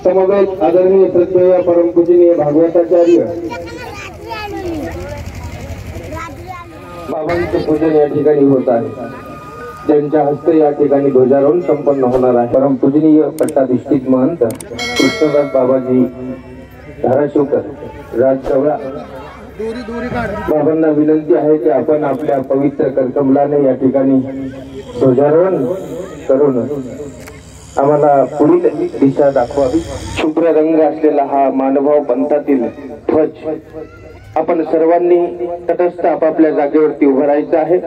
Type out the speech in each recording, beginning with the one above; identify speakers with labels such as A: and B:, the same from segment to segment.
A: समवेत आदरणीय श्रद्धेय परमपूजनीय भागवताचार्य बाबांचे पूजन या ठिकाणी होत आहे, ज्यांच्या हस्ते या ठिकाणी ध्वजारोहण संपन्न होणार आहे। परमपूजनीय पट्टाधिष्ठित महंत कृष्णदास बाबाजी धाराशिवकर राजसवळा बाबांना विनंती आहे की आपण आपल्या पवित्र करकमलाने या ठिकाणी ध्वजारोहण करून आम्हाला पुढील दिशा दाखवावी। शुभ्र रंग असलेला हा मानभाव पंथातील ध्वज आपण सर्वांनी तटस्थ आपापल्या जागेवरती उभं राहायचं आहे।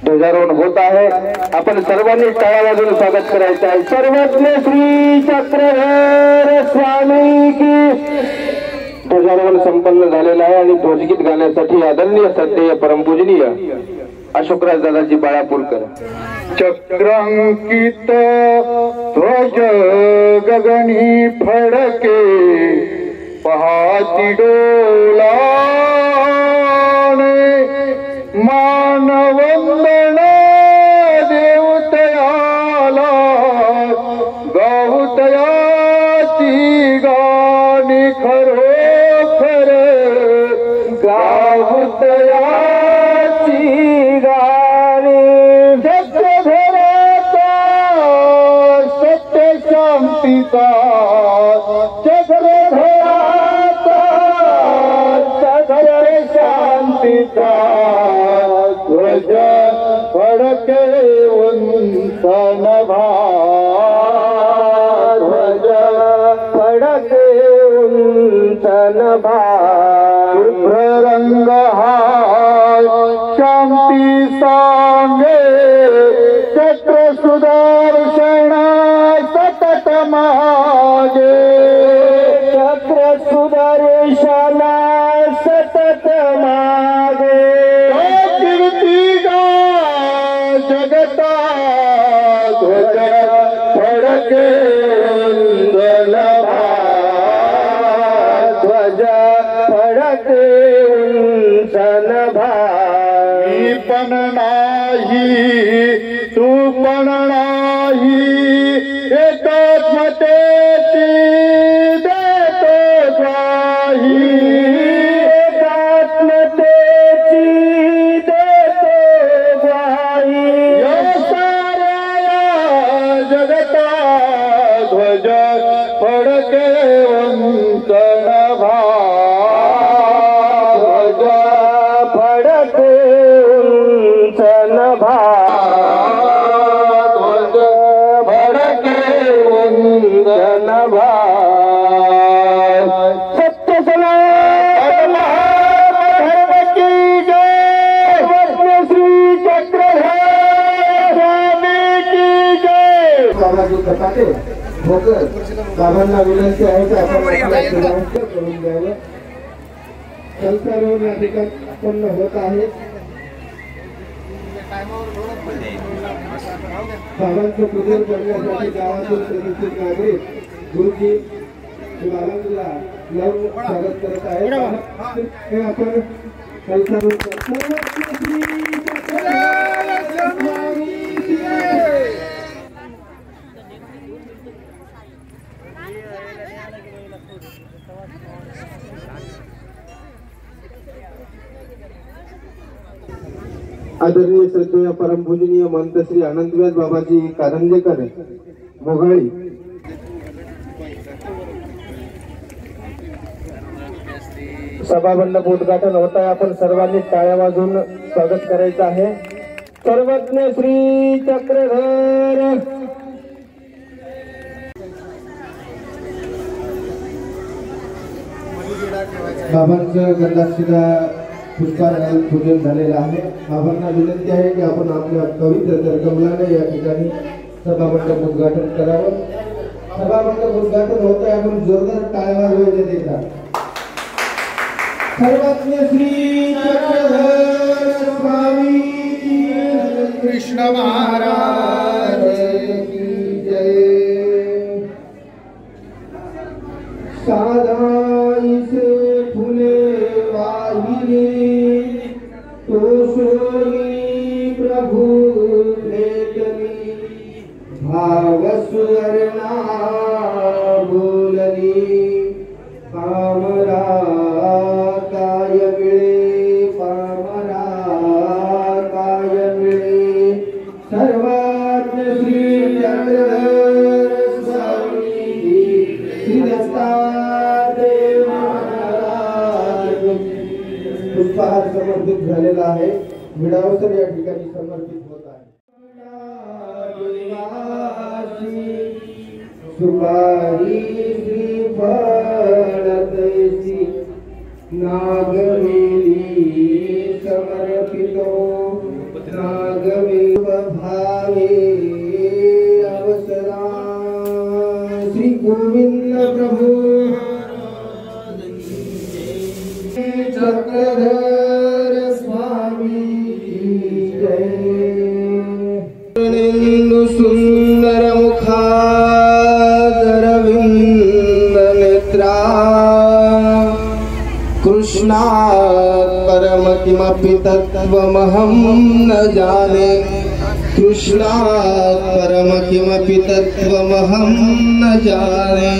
A: ध्वजारोहण होत आहे, आपण सर्वांनी टाळ्या वाजवून स्वागत करायचं आहे। सर्वज्ञ श्री चक्रधर स्वामी की। ध्वजारोहण संपन्न झालेला आहे आणि ध्वजगीत गाण्यासाठी आदरणीय श्रद्धेय परमपूजनीय अशोकराज दादाजी बाळापूरकर।
B: चक्रांकित ध्वज गगनी फडके पहाती डोलाने मानवंदन देवतयाला गावतयाची गाणी खरोखर गावतयाची गाणी जगभराचा सत्य शांतीचा शांतीचा ध्वज फडके उंचन ध्वज फडके उंचन शुभ्र रंग हा शांती सांगे चक्र सुदर्शन सतत मागे चक्र सुदर्शन सतत मागे कीर्ती गा जगता ध्वज फडके उंचन ध्वज फडके उंचन मी पण नाही तू पण नाही एकात्मतेची देतो ग्वाही एकात्मतेची देतो ग्वाही या साऱ्या जगता ध्वज फडके उंचन ध्वज फडके उंचन ध्वज फडके उंचन सत्य सनातन धर्म की जय। श्री चक्रधर स्वामी की जय।
A: बाबाजी कपाटे भोकर बाबांना विनंती आहे की आपण करून द्यावं। संसारोहण या ठिकाणी उत्पन्न होत आहे। बाबांचं पूजन करण्यासाठी गावातील प्रतिष्ठित नागरिक गुरुजी बाबांना लावून स्वागत करत आहेत। हे आपण संसारोहण आदरणीय श्रद्धेय परमपूजनीय महंत श्री अनंतव्यास बाबाजी कारंजेकर मोघाळी सभामंडप उद्घाटन होत आहे, आपण सर्वांनी टाळ्या वाजवून स्वागत करायचं आहे। सर्वज्ञ श्री चक्रधर बाबांचं गंधाक्षिरा पुष्पार पूजन झालेलं आहे। बाबांना विनंती आहे की आपण आपल्या पवित्र करकमलाने या ठिकाणी सभामंडप उद्घाटन करावं। सभामंडप उद्घाटन होत आहे, आपण जोरदार टाळ्या वाजवायच्या देतात। सर्वज्ञ श्री चक्रधर स्वामी कृष्ण महाराज की जय। साधाई से फुले वाहिनी तो सोई प्रभु लेखनी भाव सुवर्णा पुरस्कार समर्पित झालेला आहे. विडावसर या ठिकाणी समर्पित होत आहे. सुपारी श्रीफळ तैसी नागवेली समर्पितो नागवेव भावे अवसरा श्री गोविंद प्रभु चक्रधर स्वामी जय. सुंदर मुखारविंद नेत्रा कृष्णात् परम किमपि तत्त्वमहं न जाने कृष्णात् परम किमपि तत्त्वमहं न जाने.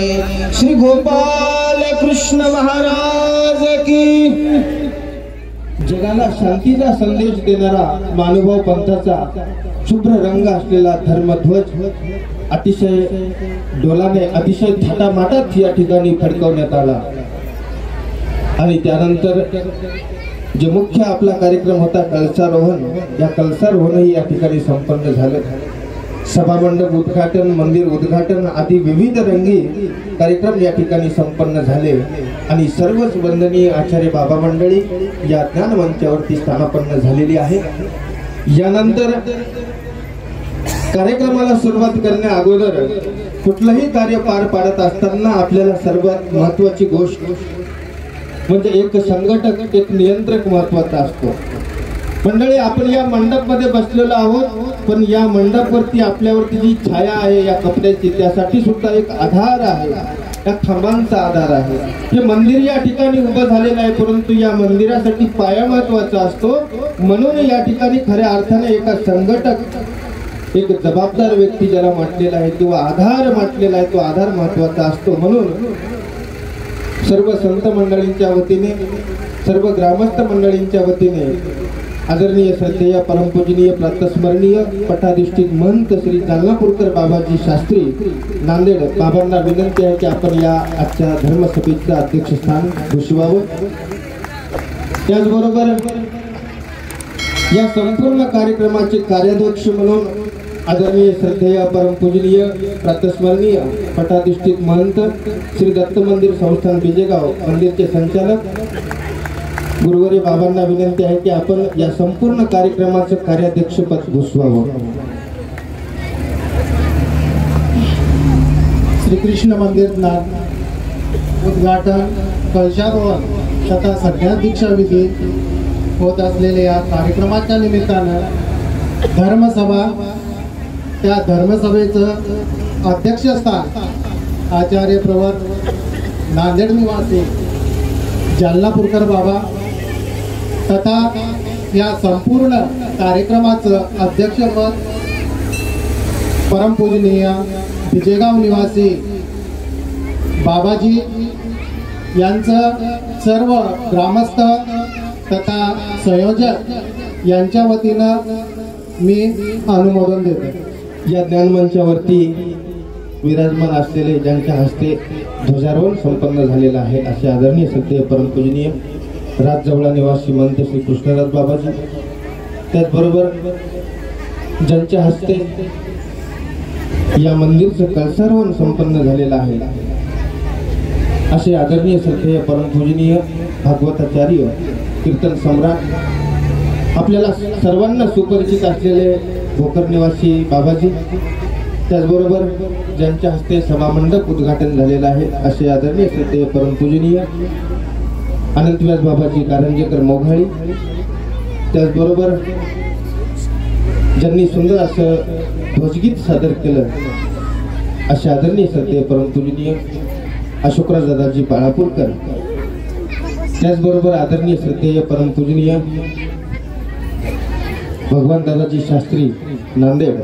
A: श्री गोपाल कृष्ण महाराज की. जगाला शांतीचा संदेश देणारा मानुभाव पंथाचा शुभ्र रंग असलेला धर्मध्वज अतिशय डोलाने अतिशय थाटामाटात या ठिकाणी फडकवण्यात आला. आणि त्यानंतर जे मुख्य आपला कार्यक्रम होता कलशारोहण, या कलशारोहणही या ठिकाणी संपन्न झालं. सभामंडप उद्घाटन, मंदिर उद्घाटन आदी विविध रंगी कार्यक्रम या ठिकाणी संपन्न झाले. आणि सर्वच वंदनीय आचार्य बाबा मंडळी या ज्ञान मंचावरती स्थानापन्न झालेली आहे. यानंतर कार्यक्रमाला सुरुवात करण्या अगोदर कुठलंही कार्य पार पाडत असताना आपल्याला सर्वात महत्वाची गोष्ट म्हणजे एक संघटक, एक नियंत्रक महत्वाचा असतो. मंडळी, आपण या मंडप मध्ये बसलेलो आहोत, पण या मंडपवरती आपल्यावरती जी छाया आहे या कपड्याची, त्यासाठी सुद्धा एक आधार आहे, या खांबांचा आधार आहे. हे मंदिर या ठिकाणी उभं झालेलं आहे, परंतु या मंदिरासाठी पाया महत्वाचा असतो. म्हणून या ठिकाणी खऱ्या अर्थाने एका संघटक, एक जबाबदार व्यक्ती ज्याला म्हटलेला आहे किंवा आधार म्हटलेला आहे, तो आधार महत्वाचा असतो. म्हणून सर्व संत मंडळींच्या वतीने, सर्व ग्रामस्थ मंडळींच्या वतीने आदरणीय श्रद्धेय परमपूजनीय प्रातस्मरणीय पटाधिष्ठित महंत श्री जालनापूरकर बाबाजी शास्त्री नांदेड बाबांना विनंती आहे की आपण या आजच्या धर्मसभेचं अध्यक्षस्थान भूषवावं. त्याचबरोबर या संपूर्ण कार्यक्रमाचे कार्याध्यक्ष म्हणून आदरणीय श्रद्धेय परमपूजनीय प्रातस्मरणीय पटाधिष्ठित महंत श्री दत्त मंदिर संस्थान बिजेगाव मंदिरचे संचालक गुरुवारी बाबांना विनंती आहे की आपण या संपूर्ण कार्यक्रमाचं कार्याध्यक्षपद भूषवावं.
C: श्रीकृष्ण मंदिर उद्घाटन, कलशारोहण तथा सध्यादीक्षा विधी होत असलेल्या या कार्यक्रमाच्या निमित्तानं धर्मसभा, त्या धर्मसभेचं अध्यक्षस्थान आचार्य प्रवर नांदेड निवासी जालनापूरकर बाबा तथा या संपूर्ण कार्यक्रमाचं अध्यक्षपद परमपूजनीय बिजेगाव निवासी बाबाजी यांचं सर्व ग्रामस्थ तथा संयोजक यांच्या वतीनं मी अनुमोदन देतो.
A: या ज्ञानमंचावरती विराजमान असलेले ज्यांच्या हस्ते ध्वजारोहण संपन्न झालेलं आहे असे आदरणीय श्रद्धेय परमपूजनीय राजजवळा निवासी महंत श्री कृष्णराज बाबाजी, त्याचबरोबर ज्यांच्या हस्ते या मंदिरचं कलशारोहण संपन्न झालेलं आहे असे आदरणीय श्रद्धेय परमपूजनीय भागवताचार्य कीर्तन सम्राट आपल्याला सर्वांना सुपरिचित असलेले भोकर निवासी बाबाजी, त्याचबरोबर ज्यांच्या हस्ते सभामंडप उद्घाटन झालेलं आहे असे आदरणीय श्रद्धेय परमपूजनीय अनंतव्यास बाबाजी कारंजेकर मोघाळी, त्याचबरोबर ज्यांनी सुंदर असं ध्वजगीत सादर केलं असे आदरणीय श्रद्धेय परमपूजनीय अशोकराज दादाजी बाळापूरकर, त्याचबरोबर आदरणीय श्रद्धेय परमपूजनीय भगवान दादाजी शास्त्री नांदेड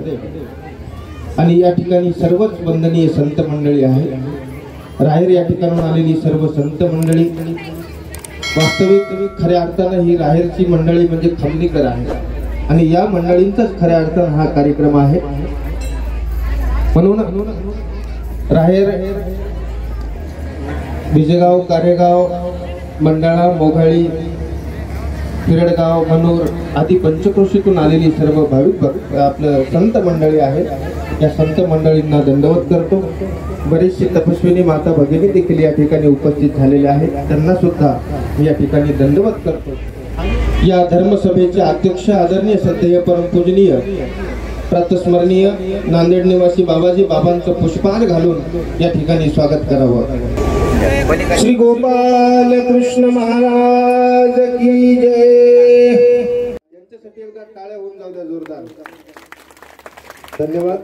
A: आणि या ठिकाणी सर्वच वंदनीय संत मंडळी आहे. राहेर या ठिकाणून आलेली सर्व संत मंडळी, वास्तविक खऱ्या अर्थानं ही राहेरची मंडळी म्हणजे खमनीकर आहे आणि या मंडळींचाच खऱ्या अर्थानं हा कार्यक्रम आहे. म्हणून राहेर, बिजेगाव, कारेगाव, मंडाळा, मोघाळी
C: पिरडगाव मनोर आदी पंचक्रोशीतून आलेली सर्व भाविक आपलं संत मंडळी आहेत, या संत मंडळींना दंडवत करतो. बरेचसे तपस्विनी माता भगिनी देखील या ठिकाणी उपस्थित झालेले आहेत, त्यांना सुद्धा या ठिकाणी दंडवत करतो. या धर्मसभेचे अध्यक्ष आदरणीय श्रद्धेय परमपूजनीय प्रातस्मरणीय नांदेड निवासी बाबाजी बाबांचं पुष्पहार घालून या ठिकाणी स्वागत करावं. श्री गोपाल कृष्ण महाराज की जय. यांच्यासाठी एकदा टाळ्या होऊन जाऊ द्या जोरदार. धन्यवाद.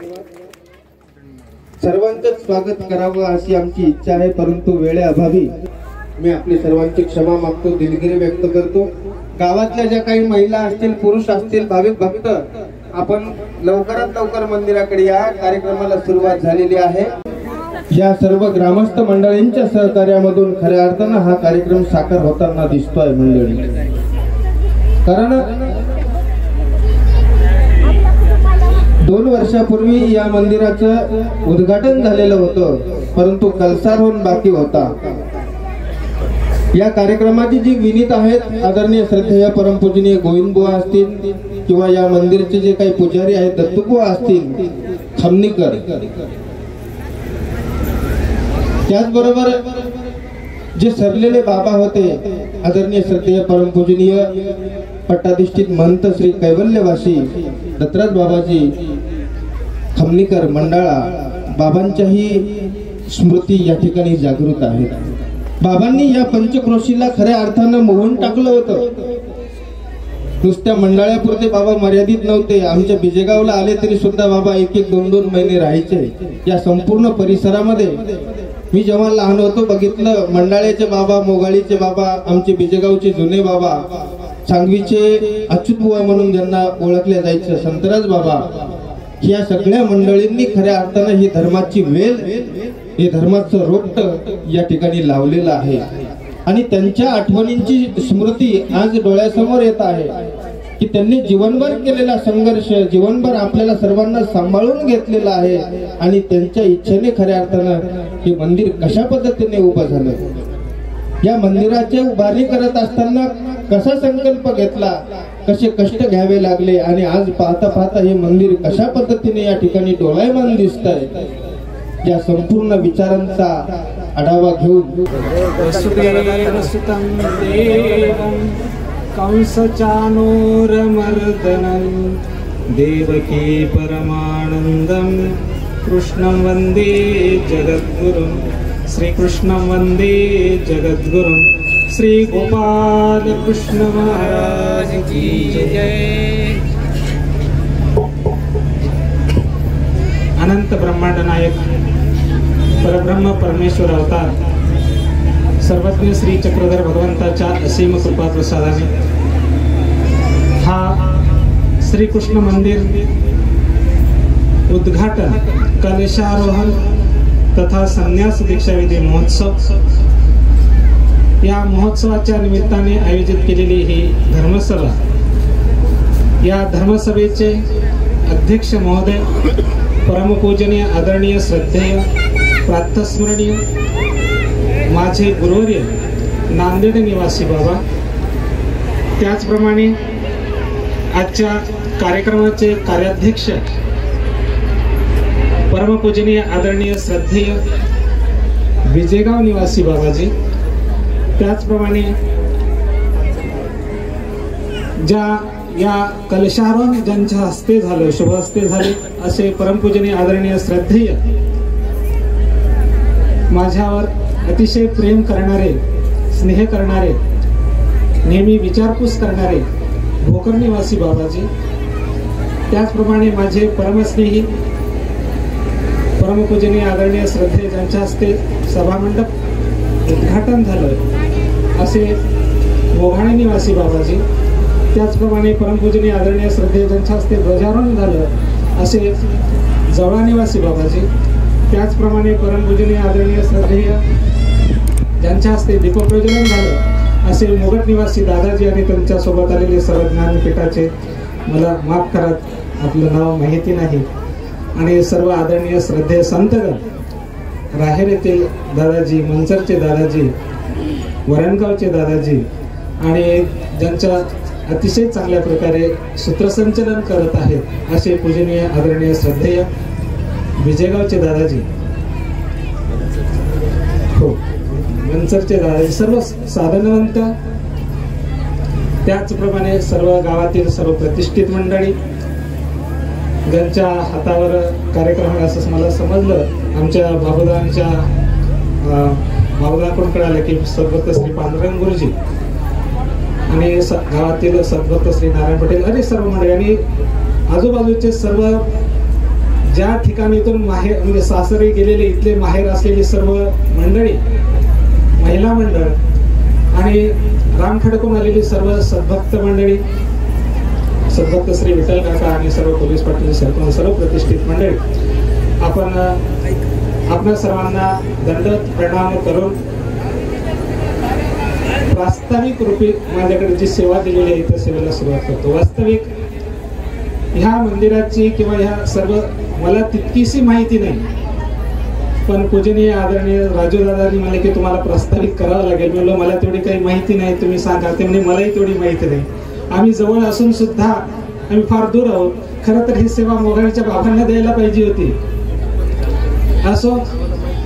C: सर्वांचंच स्वागत करावं अशी आमची इच्छा आहे, परंतु वेळेअभावी मी आपली सर्वांची क्षमा मागतो, दिलगिरी व्यक्त करतो. गावातल्या ज्या काही महिला असतील, पुरुष असतील, भाविक भक्त, आपण लवकरात लवकर मंदिराकडे या. कार्यक्रमाला सुरुवात झालेली आहे. या सर्व ग्रामस्थ मंडळींच्या सहकार्यामधून खऱ्या अर्थानं हा कार्यक्रम साकार होताना दिसतोय मंडळी. कारण 2 वर्षापूर्वी या मंदिराचं उद्घाटन झालेलं होतं, परंतु कलसार होऊन बाकी होता. या कार्यक्रमाची जी विनीत आहेत आदरणीय श्रद्धेय परमपूजनीय गोविंदबुवा असतील किंवा या मंदिराचे जे काही पुजारी आहेत दत्तुबुवा असतील खमनीकर, त्याचबरोबर जे सरलेले बाबा होते आदरणीय श्रद्धेय परमपूजनीय पट्टाधिष्ठित महंत श्री कैवल्यवासी दत्तराज बाबाजी खमनीकर मंडळा, बाबांच्याही स्मृती या ठिकाणी जागृत आहेत. बाबांनी या पंचक्रोशीला खऱ्या अर्थानं मोहून टाकलं होतं. नुसत्या मंडळापुरते बाबा मर्यादित नव्हते. आमच्या बिजेगावला आले तरी सुद्धा बाबा 1-2 महिने राहायचे. या संपूर्ण परिसरामध्ये मी जेव्हा लहान होतो बघितलं, मंडाळ्याचे बाबा, मोगाळीचे बाबा, आमचे बिजेगावचे जुने बाबा, सांगवीचे अच्युत बुवा म्हणून ज्यांना ओळखले जायचं संतराज बाबा, या सगळ्या मंडळींनी खऱ्या अर्थानं ही धर्माची वेल, हे धर्माचं रोपट या ठिकाणी लावलेलं आहे. आणि त्यांच्या आठवणींची स्मृती आज डोळ्यासमोर येत आहे की त्यांनी जीवनभर केलेला संघर्ष, जीवनभर आपल्याला सर्वांना सांभाळून घेतलेला आहे. आणि त्यांच्या इच्छेने खऱ्या अर्थानं हे मंदिर कशा पद्धतीने उभं झालं, या मंदिराची उभारणी करत असताना कसा संकल्प घेतला, कसे कष्ट घ्यावे लागले, आणि आज पाहता पाहता हे मंदिर कशा पद्धतीने या ठिकाणी डोळायमान दिसतंय, या संपूर्ण विचारांचा आढावा घेऊन
D: वसुदेवसुतं देवं कंसचाणूरमर्दनं देवकी परमानन्दं कृष्णं वन्दे जगद्गुरुं. श्रीकृष्णं वन्दे जगद्गुरुं. श्री गोपाल कृष्ण महाराज की जय. अनंत ब्रह्मांड नायक परब्रह्म परमेश्वर अवतार सर्वज्ञ श्री चक्रधर भगवंताच्या असीम कृपा प्रसादाने हा श्रीकृष्ण मंदिर उद्घाटन, कलशारोहण तथा संन्यास दीक्षाविधी महोत्सव, या महोत्सवाच्या निमित्ताने आयोजित केलेली ही धर्मसभा. या धर्मसभेचे अध्यक्ष महोदय परमपूजनीय आदरणीय श्रद्धेय प्रातस्मरणीय माझे गुरुवर्य नांदेड निवासी बाबा, त्याचप्रमाणे आजच्या कार्यक्रमाचे कार्याध्यक्ष परमपूजनीय आदरणीय श्रद्धेय बिजेगाव निवासी बाबाजी, त्याचप्रमाणे ज्या या कलशारोहण ज्यांच्या हस्ते झालं, शुभ हस्ते झाले असे परमपूजनीय आदरणीय श्रद्धेय माझ्यावर अतिशय प्रेम करणारे, स्नेह करणारे, नेहमी विचारपूस करणारे भोकर निवासी बाबाजी, त्याचप्रमाणे माझे परमस्नेही परमपूजनीय आदरणीय श्रद्धेय ज्यांच्या हस्ते सभामंडप उद्घाटन झालं असे मोघाणे निवासी बाबाजी, त्याचप्रमाणे परमपूजनीय आदरणीय श्रद्धेय ज्यांच्या हस्ते ध्वजारोहण झालं असे जवळा निवासी बाबाजी, त्याचप्रमाणे परमपूजनीय आदरणीय श्रद्धेय ज्यांच्या हस्ते दीपप्रज्वलन झालं असे मुगट निवासी दादाजी आणि त्यांच्यासोबत आलेले सर्व ज्ञानपीठाचे, मला माफ करा आपलं नाव माहिती नाही, आणि सर्व आदरणीय श्रद्धेय संतगण, राहेर येथील दादाजी, मंचरचे दादाजी, वरणगावचे दादाजी, आणि ज्यांच्या अतिशय चांगल्या प्रकारे सूत्रसंचलन करत आहेत असे पूजनीय आदरणीय श्रद्धेय विजयगावचे दादाजी, हो मंचरचे दादाजी, सर्व साधनवंत, त्याचप्रमाणे सर्व गावातील सर्व प्रतिष्ठित मंडळी, ज्यांच्या हातावर कार्यक्रम आहे असं मला समजलं. आमच्या बाबुदांकडून कळालं की सद्भक्त श्री पांडुरंग गुरुजी आणि गावातील सद्भक्त श्री नारायण पटेल, अरे सर्व मंडळी आणि आजूबाजूचे सर्व ज्या ठिकाणीतून माहेर म्हणजे सासरी गेलेले इथले माहेर असलेली सर्व मंडळी, महिला मंडळ आणि रामखडकून आलेली सर्व सद्भक्त मंडळी, सद्भक्त श्री विठ्ठल काका आणि सर्व पोलीस पाटील सरपंच, सर्व प्रतिष्ठित मंडळी, आपण आपल्या सर्वांना दंडवत प्रणाम करून प्रास्ताविक रूपी माझ्याकडे जी सेवा दिलेली आहे त्या सेवेला सुरुवात करतो. वास्तविक ह्या मंदिराची किंवा ह्या सर्व मला तितकीशी माहिती नाही, पण पूजनीय आदरणीय राजू दादांनी मला की तुम्हाला प्रास्ताविक करावं लागेल. म्हणलं मला तेवढी काही माहिती नाही, तुम्ही सांगा. ते म्हणजे मलाही तेवढी माहिती नाही. आम्ही जवळ असून सुद्धा आम्ही फार दूर आहोत. खरं तर ही सेवा मोगळ्याच्या बाबांना द्यायला पाहिजे होती. असो,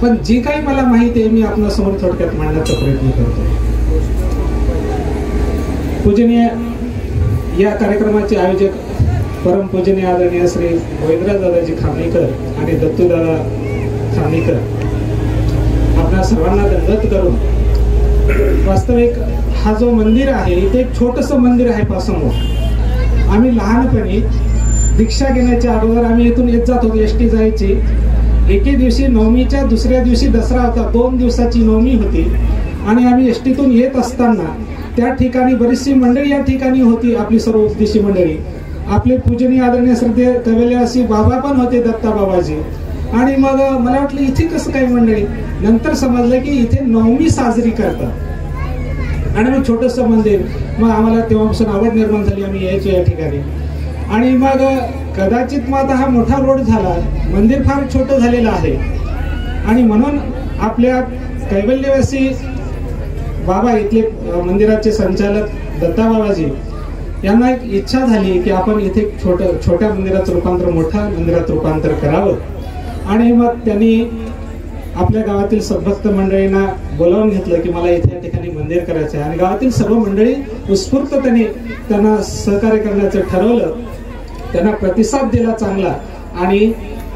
D: पण जी काही मला माहिती आहे मी आपल्यासमोर थोडक्यात मांडण्याचा प्रयत्न करतो. पूजनीय या कार्यक्रमाचे आयोजक परमपूजनीय आदरणीय श्री गोविंदराज दादाजी खामणेकर आणि दत्तू दादा खामणेकर, आपल्या सर्वांना दंडवत करून, वास्तविक हा जो मंदिर आहे इथे एक छोटंसं मंदिर आहे पासमोर. आम्ही लहानपणी दीक्षा घेण्याच्या अगोदर आम्ही इथून येत जात होतो, एसटी जायची. एके दिवशी नवमीच्या दुसऱ्या दिवशी दसरा होता, 2 दिवसाची नवमी होती आणि आम्ही एसटीतून येत असताना त्या ठिकाणी बरीचशी मंडळी या ठिकाणी होती, आपली सर्व उपदेशी मंडळी. आपले पूजनीय आदरणीय श्रद्धेय कैवल्यवासी बाबा पण होते, दत्ता बाबाजी. आणि मग मला वाटलं इथे कसं काय मंडळी, नंतर समजलं की इथे नवमी साजरी करतात आणि मग छोटंसं मंदिर. मग आम्हाला तेव्हापासून आवड निर्माण झाली, आम्ही यायचो या ठिकाणी. आणि मग कदाचित मग आता हा मोठा रोड झाला, मंदिर फार छोटं झालेलं आहे आणि म्हणून आपल्या कैवल्यवासी बाबा इथले मंदिराचे संचालक दत्ता बाबाजी यांना एक इच्छा झाली की आपण इथे छोट्या मंदिराचं रूपांतर मोठ्या मंदिरात रूपांतर करावं. आणि मग त्यांनी आपल्या गावातील सद्भक्त मंडळींना बोलावून घेतलं की मला इथे या ठिकाणी मंदिर करायचं आहे. आणि गावातील सर्व मंडळी उत्स्फूर्तपणे त्यांना सहकार्य करण्याचं ठरवलं, त्यांना प्रतिसाद दिला चांगला आणि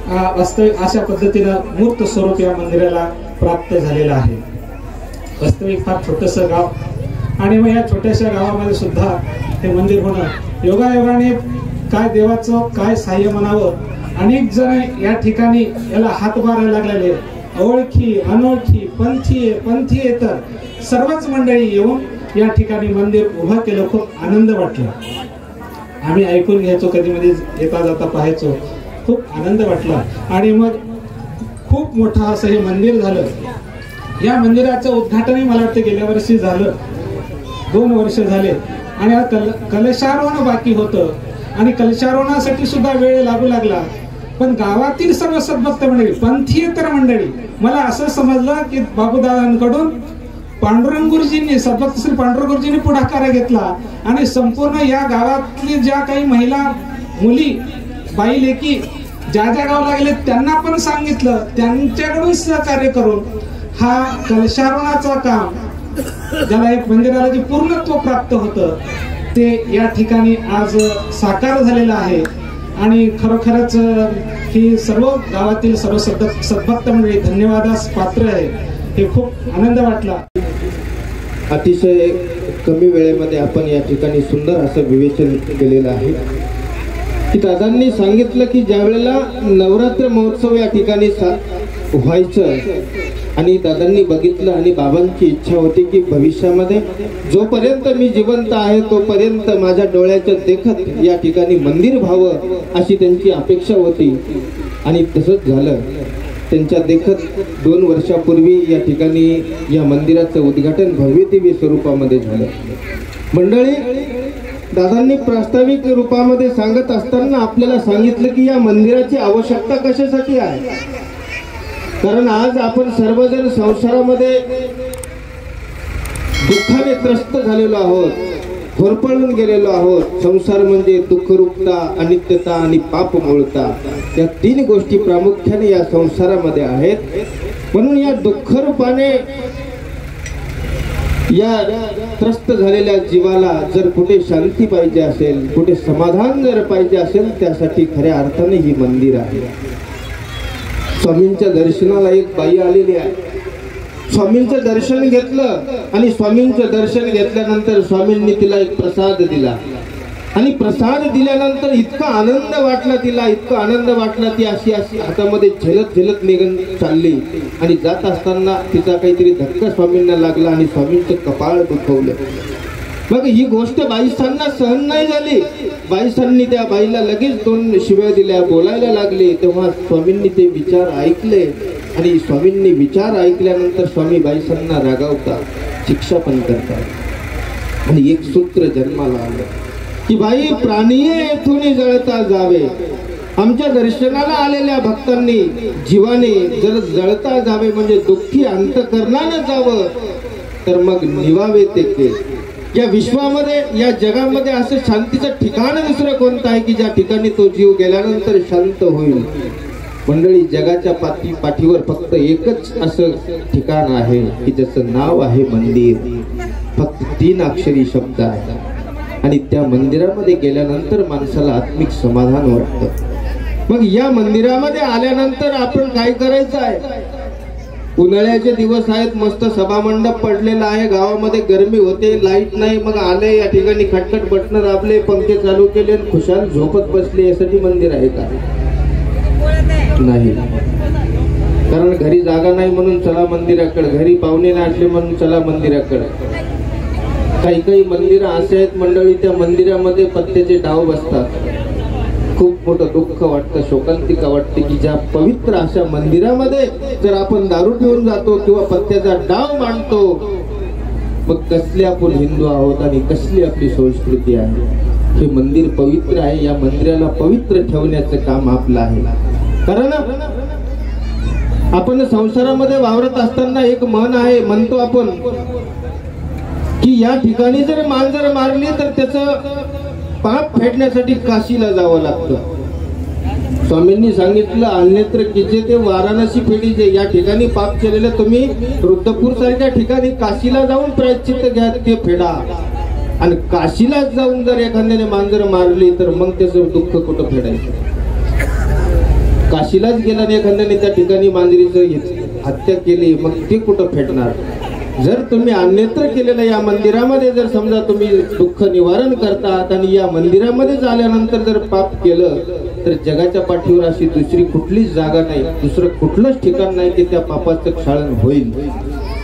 D: वास्तविक अशा पद्धतीनं मूर्त स्वरूप या मंदिराला प्राप्त झालेलं आहे. वास्तविक फार छोटंसं गाव आणि मग या छोट्याशा गावामध्ये सुद्धा हे मंदिर होणं योगायोगाने, काय देवाचं काय साह्य म्हणावं. अनेक जण या ठिकाणी याला हातभार लागलेले, ओळखी अनोळखी, पंथीयेतर सर्वच मंडळी येऊन या ठिकाणी मंदिर उभं केलं. खूप आनंद वाटला. आम्ही ऐकून घ्यायचो, कधी मध्ये येता जाता पाहायचो, खूप आनंद वाटला. आणि मग खूप मोठं असं हे मंदिर झालं. या मंदिराचं उद्घाटनही मला वाटतं गेल्या वर्षी झालं, 2 वर्ष झाले. आणि कलशारोहण बाकी होतं आणि कलशारोहणासाठी सुद्धा वेळ लागू लागला. पण गावातील सर्व सद्भक्त मंडळी, पंथीयेतर मंडळी, मला असं समजलं की बाबूदादांकडून पांडुरंग गुरुजींनी, सद्भक्त श्री पांडुरंग गुरुजींनी पुढाकार घेतला आणि संपूर्ण या गावातली ज्या काही महिला, मुली, बाई लेकी ज्या गावाला गेले त्यांना पण सांगितलं, त्यांच्याकडून सहकार्य करून हा कलशारोहणाचं काम, ज्याला एक मंदिराला जे पूर्णत्व प्राप्त होतं, ते या ठिकाणी आज साकार झालेलं आहे. आणि खरोखरच ही सर्व गावातील सर्व सद्भक्त मंडळी धन्यवादास पात्र आहे. हे खूप आनंद वाटला.
C: अतिशय कमी वेळेमध्ये आपण या ठिकाणी सुंदर असं विवेचन केलेलं आहे की दादांनी सांगितलं की ज्या वेळेला नवरात्र महोत्सव या ठिकाणी व्हायचं आणि दादांनी बघितलं आणि बाबांची इच्छा होती की भविष्यामध्ये जोपर्यंत मी जिवंत आहे तोपर्यंत माझ्या डोळ्याच्या देखत या ठिकाणी मंदिर व्हावं अशी त्यांची अपेक्षा होती. आणि तसंच झालं. त्यांच्या देखत 2 वर्षापूर्वी या ठिकाणी या मंदिराचं उद्घाटन भव्यदिव्य स्वरूपामध्ये झालं. मंडळी, दादांनी प्रास्ताविक रूपामध्ये सांगत असताना आपल्याला सांगितलं की या मंदिराची आवश्यकता कशासाठी आहे. कारण आज आपण सर्वजण संसारामध्ये दुःखाने त्रस्त झालेलो आहोत. होरपळून गेलेलो आहोत. संसार म्हणजे दुःखरूपता, अनित्यता आणि पापमूळता या तीन गोष्टी प्रामुख्याने या संसारामध्ये आहेत. म्हणून या दुःखरूपाने या त्रस्त झालेल्या जीवाला जर कुठे शांती पाहिजे असेल, कुठे समाधान जर पाहिजे असेल, त्यासाठी खऱ्या अर्थाने ही मंदिर आहे. स्वामींच्या दर्शनाला एक बाई आलेली आहे. स्वामींचं दर्शन घेतलं आणि स्वामींचं दर्शन घेतल्यानंतर स्वामींनी तिला एक प्रसाद दिला आणि प्रसाद दिल्यानंतर इतका आनंद वाटला तिला, इतका आनंद वाटला, ती अशी अशी हातामध्ये झेलत झेलत निघून चालली आणि जात असताना तिचा काहीतरी धक्का स्वामींना लागला आणि स्वामींचं कपाळ दुखवलं. मग ही गोष्ट बाईसांना सहन नाही झाली. बाईसांनी त्या बाईला लगेच 2 शिव्या दिल्या, बोलायला लागले. तेव्हा स्वामींनी ते विचार ऐकले आणि स्वामींनी विचार ऐकल्यानंतर स्वामी बाईसांना रागावतात, शिक्षा पण करतात आणि एक सूत्र जन्माला आलं की बाई, प्राणीये येथून जळता जावे. आमच्या दर्शनाला आलेल्या भक्तांनी जीवाने जर जळता जावे म्हणजे दुःखी अंतकरणानं जावं, तर मग निवावे ते के. या विश्वामध्ये, या जगामध्ये असं शांतीचं ठिकाण दुसरं कोणतं आहे की ज्या ठिकाणी तो जीव गेल्यानंतर शांत होईल? मंडळी, जगाच्या पाठीवर फक्त एकच असं ठिकाण आहे की ज्याचं नाव आहे मंदिर. फक्त 3 अक्षरी शब्द आहे आणि त्या मंदिरामध्ये गेल्यानंतर माणसाला आत्मिक समाधान वाटतं. मग या मंदिरामध्ये आल्यानंतर आपण काय करायचं आहे? उन्हाळ्याचे दिवस आहेत, मस्त सभामंडप पडलेला आहे, गावामध्ये गरमी होते, लाईट नाही. मग आले या ठिकाणी खटखट बटणं दाबले, पंखे चालू केले आणि खुशाल झोपत बसले. यासाठी मंदिर आहे का? नाही. कारण घरी जागा नाही म्हणून चला मंदिराकडे, घरी पाहुणे नाचले म्हणून चला मंदिराकडे. काही काही मंदिरं असे आहेत मंडळी, त्या मंदिरामध्ये पत्त्याचे डाव बसतात. खूप मोठं दुःख वाटतं, शोकांतिका वाटते की ज्या पवित्र अशा मंदिरामध्ये जर आपण दारू पिऊन जातो किंवा पत्त्याचा डाव मांडतो, मग कसले आपण हिंदू आहोत आणि कसली आपली संस्कृती आहे? हे मंदिर पवित्र आहे. या मंदिराला पवित्र ठेवण्याचं काम आपलं आहे. कारण आपण संसारामध्ये वावरत असताना एक मन आहे, म्हणतो आपण की या ठिकाणी जर मांजर मारली तर त्याचं पाप फेडण्यासाठी काशीला जावं लागतं. स्वामींनी सांगितलं, अन्यत्र किजे ते वाराणसी फेडीजे. या ठिकाणी पाप केलेलं तुम्ही रुद्रपूर सारख्या ठिकाणी काशीला जाऊन प्रायश्चित्त घ्या, ते फेडा. आणि काशीला जाऊन जर एखाद्याने मांजर मारली तर मग त्याचं दुःख कुठं फेडायचं? काशीलाच गेला आणि एखाद्याने त्या ठिकाणी मांजरीचं हत्या केली, मग ते कुठं फेडणार? जर तुम्ही अन्यत्र केलेलं या मंदिरामध्ये जर समजा तुम्ही दुःख निवारण करतात आणि या मंदिरामध्ये झाल्यानंतर जर पाप केलं, तर जगाच्या पाठीवर अशी दुसरी कुठलीच जागा नाही, दुसरं कुठलंच ठिकाण नाही की त्या पापाचं क्षालन होईल.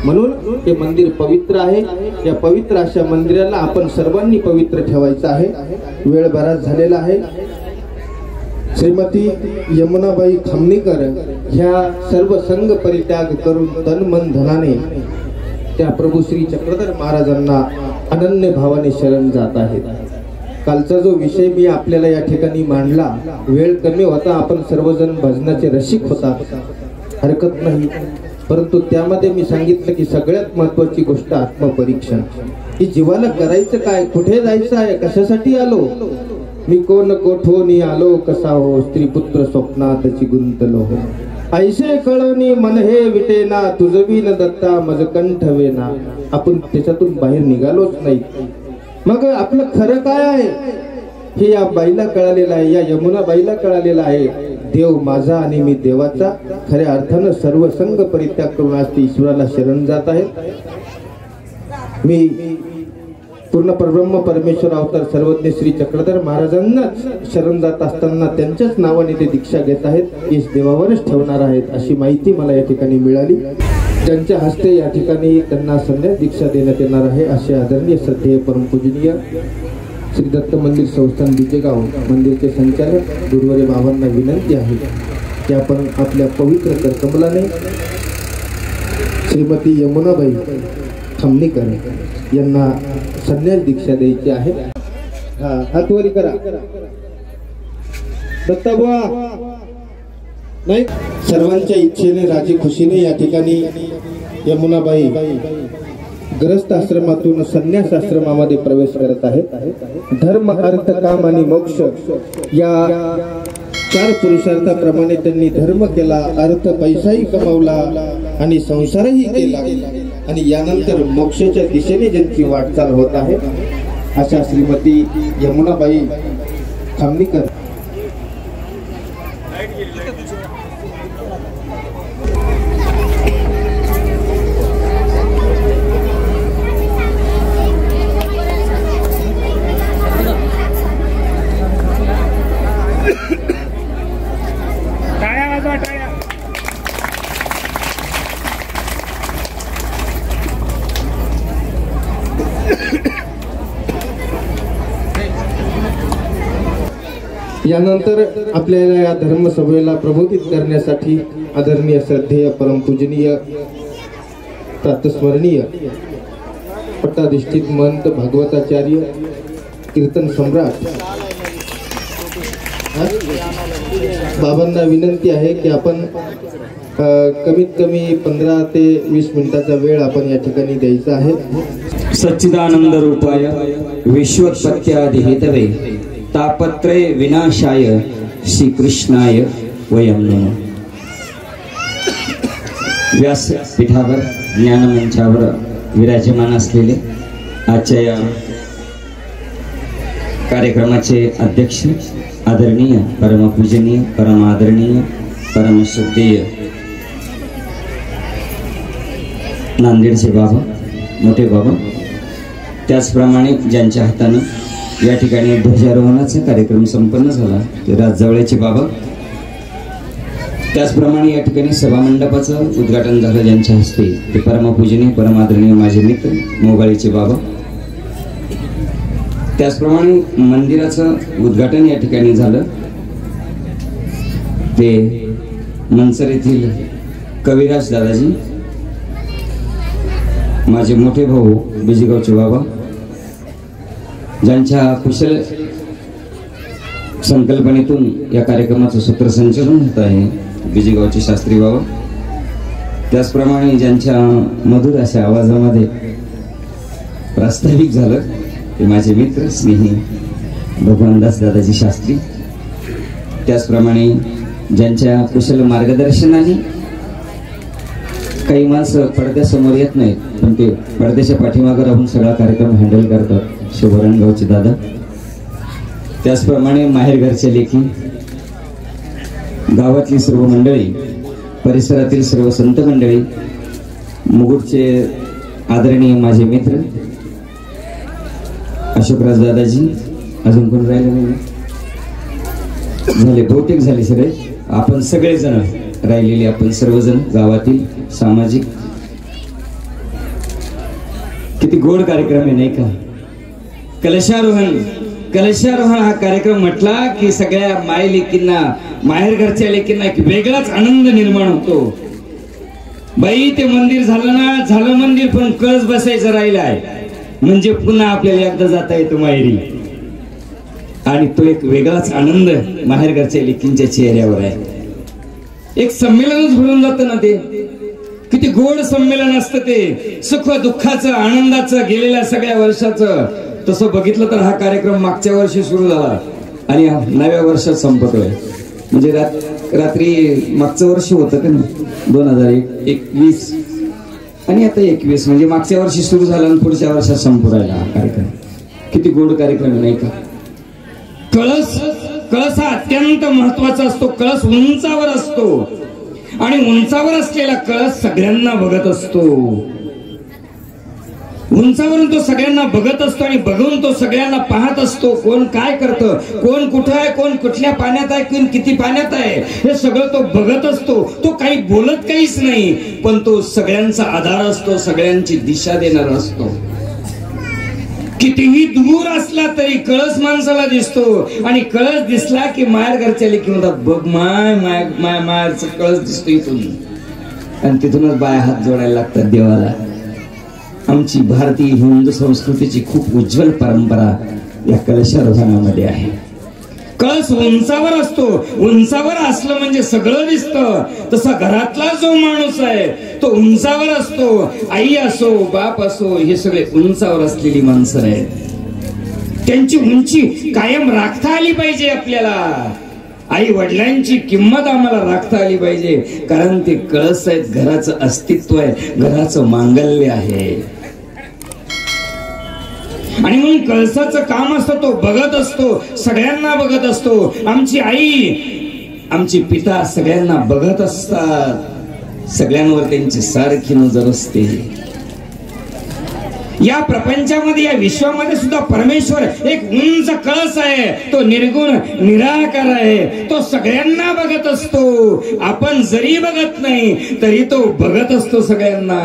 C: म्हणून हे मंदिर पवित्र आहे. या पवित्र अशा मंदिराला आपण सर्वांनी पवित्र ठेवायचं आहे. वेळ बराच झालेला आहे. श्रीमती यमुनाबाई खामणेकर ह्या सर्व संघ परित्याग करून तन मन धनाने त्या प्रभू श्री चक्रधर महाराजांना अनन्य भावाने शरण जात आहेत. कालचा जो विषय मी आपल्याला या ठिकाणी मांडला, वेळ कमी होता, आपण सर्वजण भजनाचे रसिक होता, हरकत नाही. परंतु त्यामध्ये मी सांगितलं की सगळ्यात महत्वाची गोष्ट आत्मपरीक्षण. की जीवाला करायचं काय, कुठे जायचं आहे, कशासाठी आलो, मी कोण कोठोनी आलो, कसा हो स्त्री पुत्र स्वप्नातची गुंतलो हो. ऐसे कळवणी मन हे विटेना, तुझवी न दत्ता मज कंठवेना. आपण त्याच्यातून बाहेर निघालोच नाही. मग आपलं खरं काय आहे हे या बाईला कळालेलं आहे, या यमुना बाईला कळालेलं आहे. देव माझा आणि मी देवाचा. खऱ्या अर्थानं सर्व संघ परित्याग करून आज ती ईश्वराला शरण जात आहेत. मी पूर्ण परब्रह्म परमेश्वर अवतार सर्वज्ञ श्री चक्रधर महाराजांना शरण जात असताना त्यांच्याच नावाने ते दीक्षा घेत आहेत, ईश देवावरच ठेवणार आहेत अशी माहिती मला या ठिकाणी मिळाली. त्यांच्या हस्ते या ठिकाणी त्यांना संन्यास दीक्षा देण्यात येणार आहे. असे आदरणीय श्रद्धेय परमपूजनीय श्री दत्त मंदिर संस्थान बिजेगाव मंदिरचे संचालक गुरुवारी बाबांना विनंती आहे की आपण आपल्या पवित्र करकमलाने श्रीमती यमुनाबाई खामणेकर यांना संन्यास दीक्षा द्यायची आहे. हातवरी करा. दत्ताबुवा नाही, सर्वांच्या इच्छेने राजी खुशीने या ठिकाणी यमुनाबाई ग्रस्त आश्रमातून संन्यास आश्रमामध्ये प्रवेश करत आहेत। धर्म अर्थ काम आणि मोक्ष या 4 पुरुषार्थाप्रमाणे त्यांनी धर्म केला, अर्थ पैसाही कमावला आणि संसारही केला आणि यानंतर मोक्षाच्या दिशेने ज्यांची वाटचाल होत आहे अशा श्रीमती यमुनाबाई खामनीकर। यानंतर आपल्याला या धर्मसभेला प्रबोधित करण्यासाठी आदरणीय श्रद्धेय परमपूजनीय प्रातस्मरणीय पट्टाधिष्ठित महंत भागवताचार्य कीर्तन सम्राट बाबांना विनंती आहे की आपण कमीत कमी 15 ते 20 मिनिटाचा वेळ आपण या ठिकाणी द्यायचा आहे।
E: सच्चिदानंद रूपाय विश्वोत्पत्त्यादि हेतवे तापत्रय विनाशाय श्रीकृष्णाय वयं नमः। व्यासपीठावर ज्ञानमंचावर विराजमान असलेले आजच्या या कार्यक्रमाचे अध्यक्ष आदरणीय परमपूजनीय परमादरणीय परमश्रद्धेय नांदेडचे बाबा मोठे बाबा, त्याचप्रमाणे ज्यांच्या हातानं या ठिकाणी ध्वजारोहणाचा कार्यक्रम संपन्न झाला ते राजजवळचे बाबा, त्याचप्रमाणे या ठिकाणी सभामंडपाचं उद्घाटन झालं ज्यांच्या हस्ते ते परमपूजनीय परमादरणीय माझे मित्र मोगाळीचे बाबा, त्याचप्रमाणे मंदिराचं उद्घाटन या ठिकाणी झालं ते मनसर येथील कविराज दादाजी, माझे मोठे भाऊ बिजीगावचे बाबा, ज्यांच्या कुशल संकल्पनेतून या कार्यक्रमाचं सूत्रसंचालन होत आहे बिजीगावचे शास्त्री बाबा, त्याचप्रमाणे ज्यांच्या मधुर अशा आवाजामध्ये प्रास्ताविक झालं ते माझे मित्र स्नेही भगवानदास दादाजी शास्त्री, त्याचप्रमाणे ज्यांच्या कुशल मार्गदर्शनाने काही माणसं पडद्यासमोर येत नाहीत पण ते पडद्याच्या पाठीमागे राहून सगळा कार्यक्रम हँडल करतात शोभरणगावचे दादा, त्याचप्रमाणे माहेरघरचे लेखी, गावातली सर्व मंडळी, परिसरातील सर्व संत मंडळी, मुगुटचे आदरणीय माझे मित्र अशोकराज दादाजी, अजून कोण राहिले नाही झाले, बहुतेक झाले सगळे, आपण सगळेजण राहिलेले आपण सर्वजण गावातील सामाजिक, किती गोड कार्यक्रम आहे नाही का। कलशारोहण हा कार्यक्रम म्हटला की सगळ्या माय लेकींना माहेर घरच्या लेकींना एक वेगळाच आनंद निर्माण होतो। बाई ते मंदिर झालं ना, झालं मंदिर, पण कळस बसायचं राहिलाय म्हणजे पुन्हा आपल्याला एकदा जाता येतो माहेरी आणि तो एक वेगळाच आनंद माहेर घरच्या लेकींच्या चेहऱ्यावर आहे। एक संमेलनच भरून जातं ना, ते किती गोड संमेलन असतं ते, सुख दुःखाचं आनंदाचं गेलेल्या सगळ्या वर्षाचं। तसं बघितलं तर हा कार्यक्रम मागच्या वर्षी सुरू झाला आणि नव्या वर्षात संपतोय, म्हणजे रात्री मागचं वर्ष होतं का नाही 2021 आणि आता 21, म्हणजे मागच्या वर्षी सुरू झाला आणि पुढच्या वर्षात संपू राहिला हा कार्यक्रम। किती गोड कार्यक्रम नाही का। कळस हा अत्यंत महत्वाचा असतो, कळस उंचावर असतो आणि उंचावर असलेला कळस सगळ्यांना बघत असतो, उंचावरून तो सगळ्यांना बघत असतो आणि बघून तो सगळ्यांना पाहत असतो, कोण काय करतं, कोण कुठं आहे, कोण कुठल्या पाण्यात आहे, कोण किती पाण्यात आहे, हे सगळं तो बघत असतो। तो काही बोलत काहीच नाही पण तो सगळ्यांचा आधार असतो, सगळ्यांची दिशा देणारा असतो। कितीही दूर असला तरी कळस माणसाला दिसतो आणि कळस दिसला की माहेर घरच्या लेकी म्हणतात बघ मायरचा कळस दिसतो इथून, आणि तिथूनच बाया हात जोडायला लागतात देवाला। आमची भारतीय हिंदू संस्कृतीची खूप उज्ज्वल परंपरा या कलशारोहणामध्ये आहे। कळस उंचावर असतो, उंचावर असलं म्हणजे सगळं दिसतं. तसा घरातला जो माणूस आहे तो उंचावर असतो. आई असो बाप असो हे सगळे उंचावर असलेली माणसं आहेत. त्यांची उंची कायम राखता आली पाहिजे. आपल्याला आई वडिलांची किंमत आम्हाला राखता आली पाहिजे, कारण ते कळस आहेत, घराचं अस्तित्व आहे, घराचं मांगल्य आहे. आणि म्हणून कळसाचं काम असतं, तो बघत असतो, सगळ्यांना बघत असतो. आमची आई आमची पिता सगळ्यांना बघत असतात, सगळ्यांवर त्यांची सारखी नजर असते. या प्रपंचामध्ये या विश्वामध्ये सुद्धा परमेश्वर एक उंच कळस आहे. तो निर्गुण निराकार आहे. तो सगळ्यांना बघत असतो. आपण जरी बघत नाही तरी तो बघत असतो सगळ्यांना.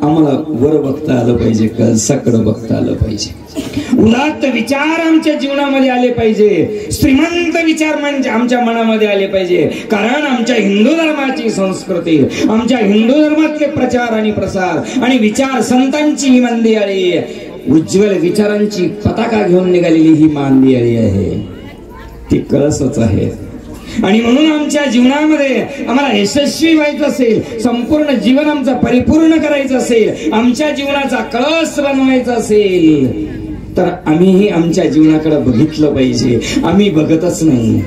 E: आम्हाला वर बघता आलं पाहिजे, कळसाकडे बघता आलं पाहिजे. उदात्त विचार आमच्या जीवनामध्ये आले पाहिजे. श्रीमंत विचार म्हणजे आमच्या मनामध्ये आले पाहिजे, कारण आमच्या हिंदू धर्माची संस्कृती, आमच्या हिंदू धर्मातले प्रचार आणि प्रसार आणि विचार संतांची ही मांदियाळी, उज्ज्वल विचारांची पताका घेऊन निघालेली ही मांदियाळी आहे, ती कळसच आहे. आणि म्हणून आमच्या जीवनामध्ये आम्हाला यशस्वी व्हायचं असेल, संपूर्ण जीवन आमचं परिपूर्ण करायचं असेल, आमच्या जीवनाचा कळस बनवायचा असेल, तर आम्हीही आमच्या जीवनाकडे बघितलं पाहिजे. आम्ही बघतच नाही.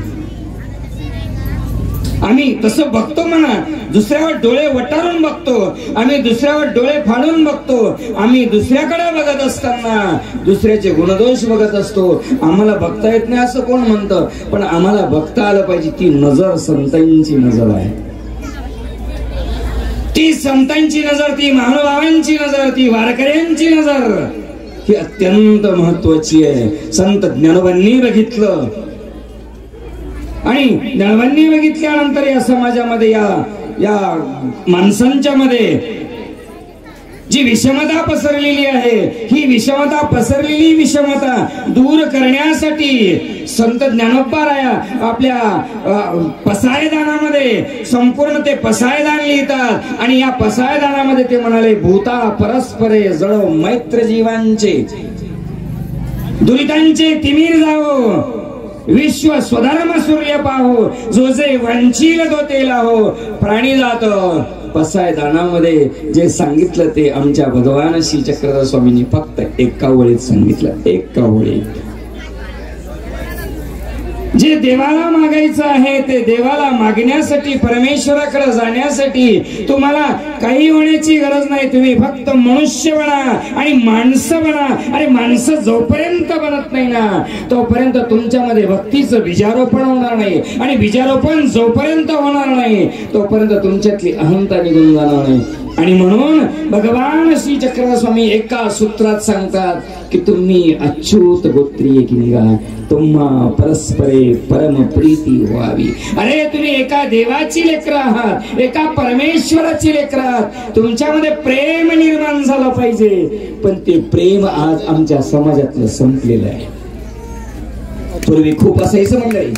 E: आम्ही तसं बघतो म्हणा, दुसऱ्यावर डोळे वटारून बघतो, आम्ही दुसऱ्यावर डोळे फाडून बघतो, आम्ही दुसऱ्याकडे बघत असताना दुसऱ्याचे गुणदोष बघत असतो. आम्हाला बघता येत नाही असं कोण म्हणतं, पण आम्हाला बघता आलं पाहिजे. ती नजर संतांची नजर आहे, ती संतांची नजर, ती महानुभावांची नजर, ती वारकऱ्यांची नजर ही अत्यंत महत्वाची आहे. संत ज्ञानोबांनी बघितलं आणि ज्ञानोबांनी बघितल्यानंतर या समाजामध्ये या माणसांच्या मध्ये जी विषमता पसरलेली आहे, ही विषमता पसरलेली विषमता दूर करण्यासाठी संत ज्ञानोबाराया आपल्या पसायदानामध्ये संपूर्ण ते पसायदान लिहितात. आणि या पसायदानामध्ये ते म्हणाले, भूता परस्परे जळो मैत्र जीवांचे, दुरितांचे तिमीर जावो, विश्व स्वधर्म सूर्य पाहो, जो जे वंचील तो तेला हो. प्राणी जात पसायदानामध्ये जे सांगितलं ते आमच्या भगवान श्री चक्रधर स्वामींनी फक्त एका ओळीत सांगितलं, एका ओळीत. जे देवाला मागायचं आहे ते देवाला मागण्यासाठी, परमेश्वराकडे जाण्यासाठी तुम्हाला काही होण्याची गरज नाही. तुम्ही फक्त मनुष्य बना आणि माणसं बना. अरे माणसं जोपर्यंत बनत नाही ना तोपर्यंत तुमच्यामध्ये भक्तीचं बीजारोपण होणार नाही, आणि बीजारोपण जोपर्यंत होणार नाही तोपर्यंत तुमच्यातली अहंता निघून जाणार नाही. आणि म्हणून भगवान श्री चक्रधर स्वामी एका सूत्रात सांगतात की तुम्ही अच्युत गोत्रीय की निघा, तुम्हा परस्परे परम प्रीती व्हावी. अरे तुम्ही एका देवाची लेकरं आहात, एका परमेश्वराची लेकरं आहात. तुमच्यामध्ये प्रेम निर्माण झालं पाहिजे, पण ते प्रेम आज आमच्या समाजातलं संपलेलं आहे. पूर्वी खूप असायचं मंडळी,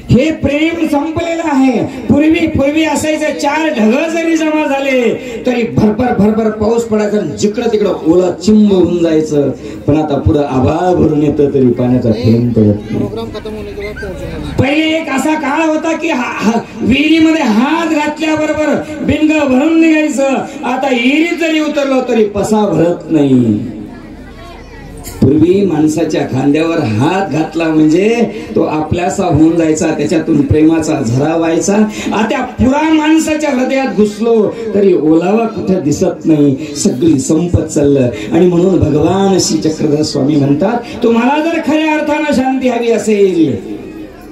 E: हे प्रेम संपलेलं आहे. पूर्वी असायचं, 4 ढग जरी जमा झाले तरी भरभर पाऊस पडायचा, जिकडं तिकडं ओला चिंब होऊन जायचं. पण आता पुढं आभाळ भरून येतं तरी पाण्याचा थेंब पडत नाही. पहिले एक असा काळ होता की विहिरीमध्ये हात घातल्याबरोबर बिंग भरून निघायचं. आता विहिरीत जरी उतरलो तरी पसा भरत नाही. पूर्वी माणसाच्या खांद्यावर हात घातला म्हणजे तो आपल्यासा होऊन जायचा, त्याच्यातून प्रेमाचा झरा व्हायचा. आता पुरा माणसाच्या हृदयात घुसलो तरी ओलावा कुठे दिसत नाही, सगळी संपत चाललं. आणि म्हणून भगवान श्री चक्रधर स्वामी म्हणतात, तुम्हाला जर खऱ्या अर्थानं शांती हवी असेल,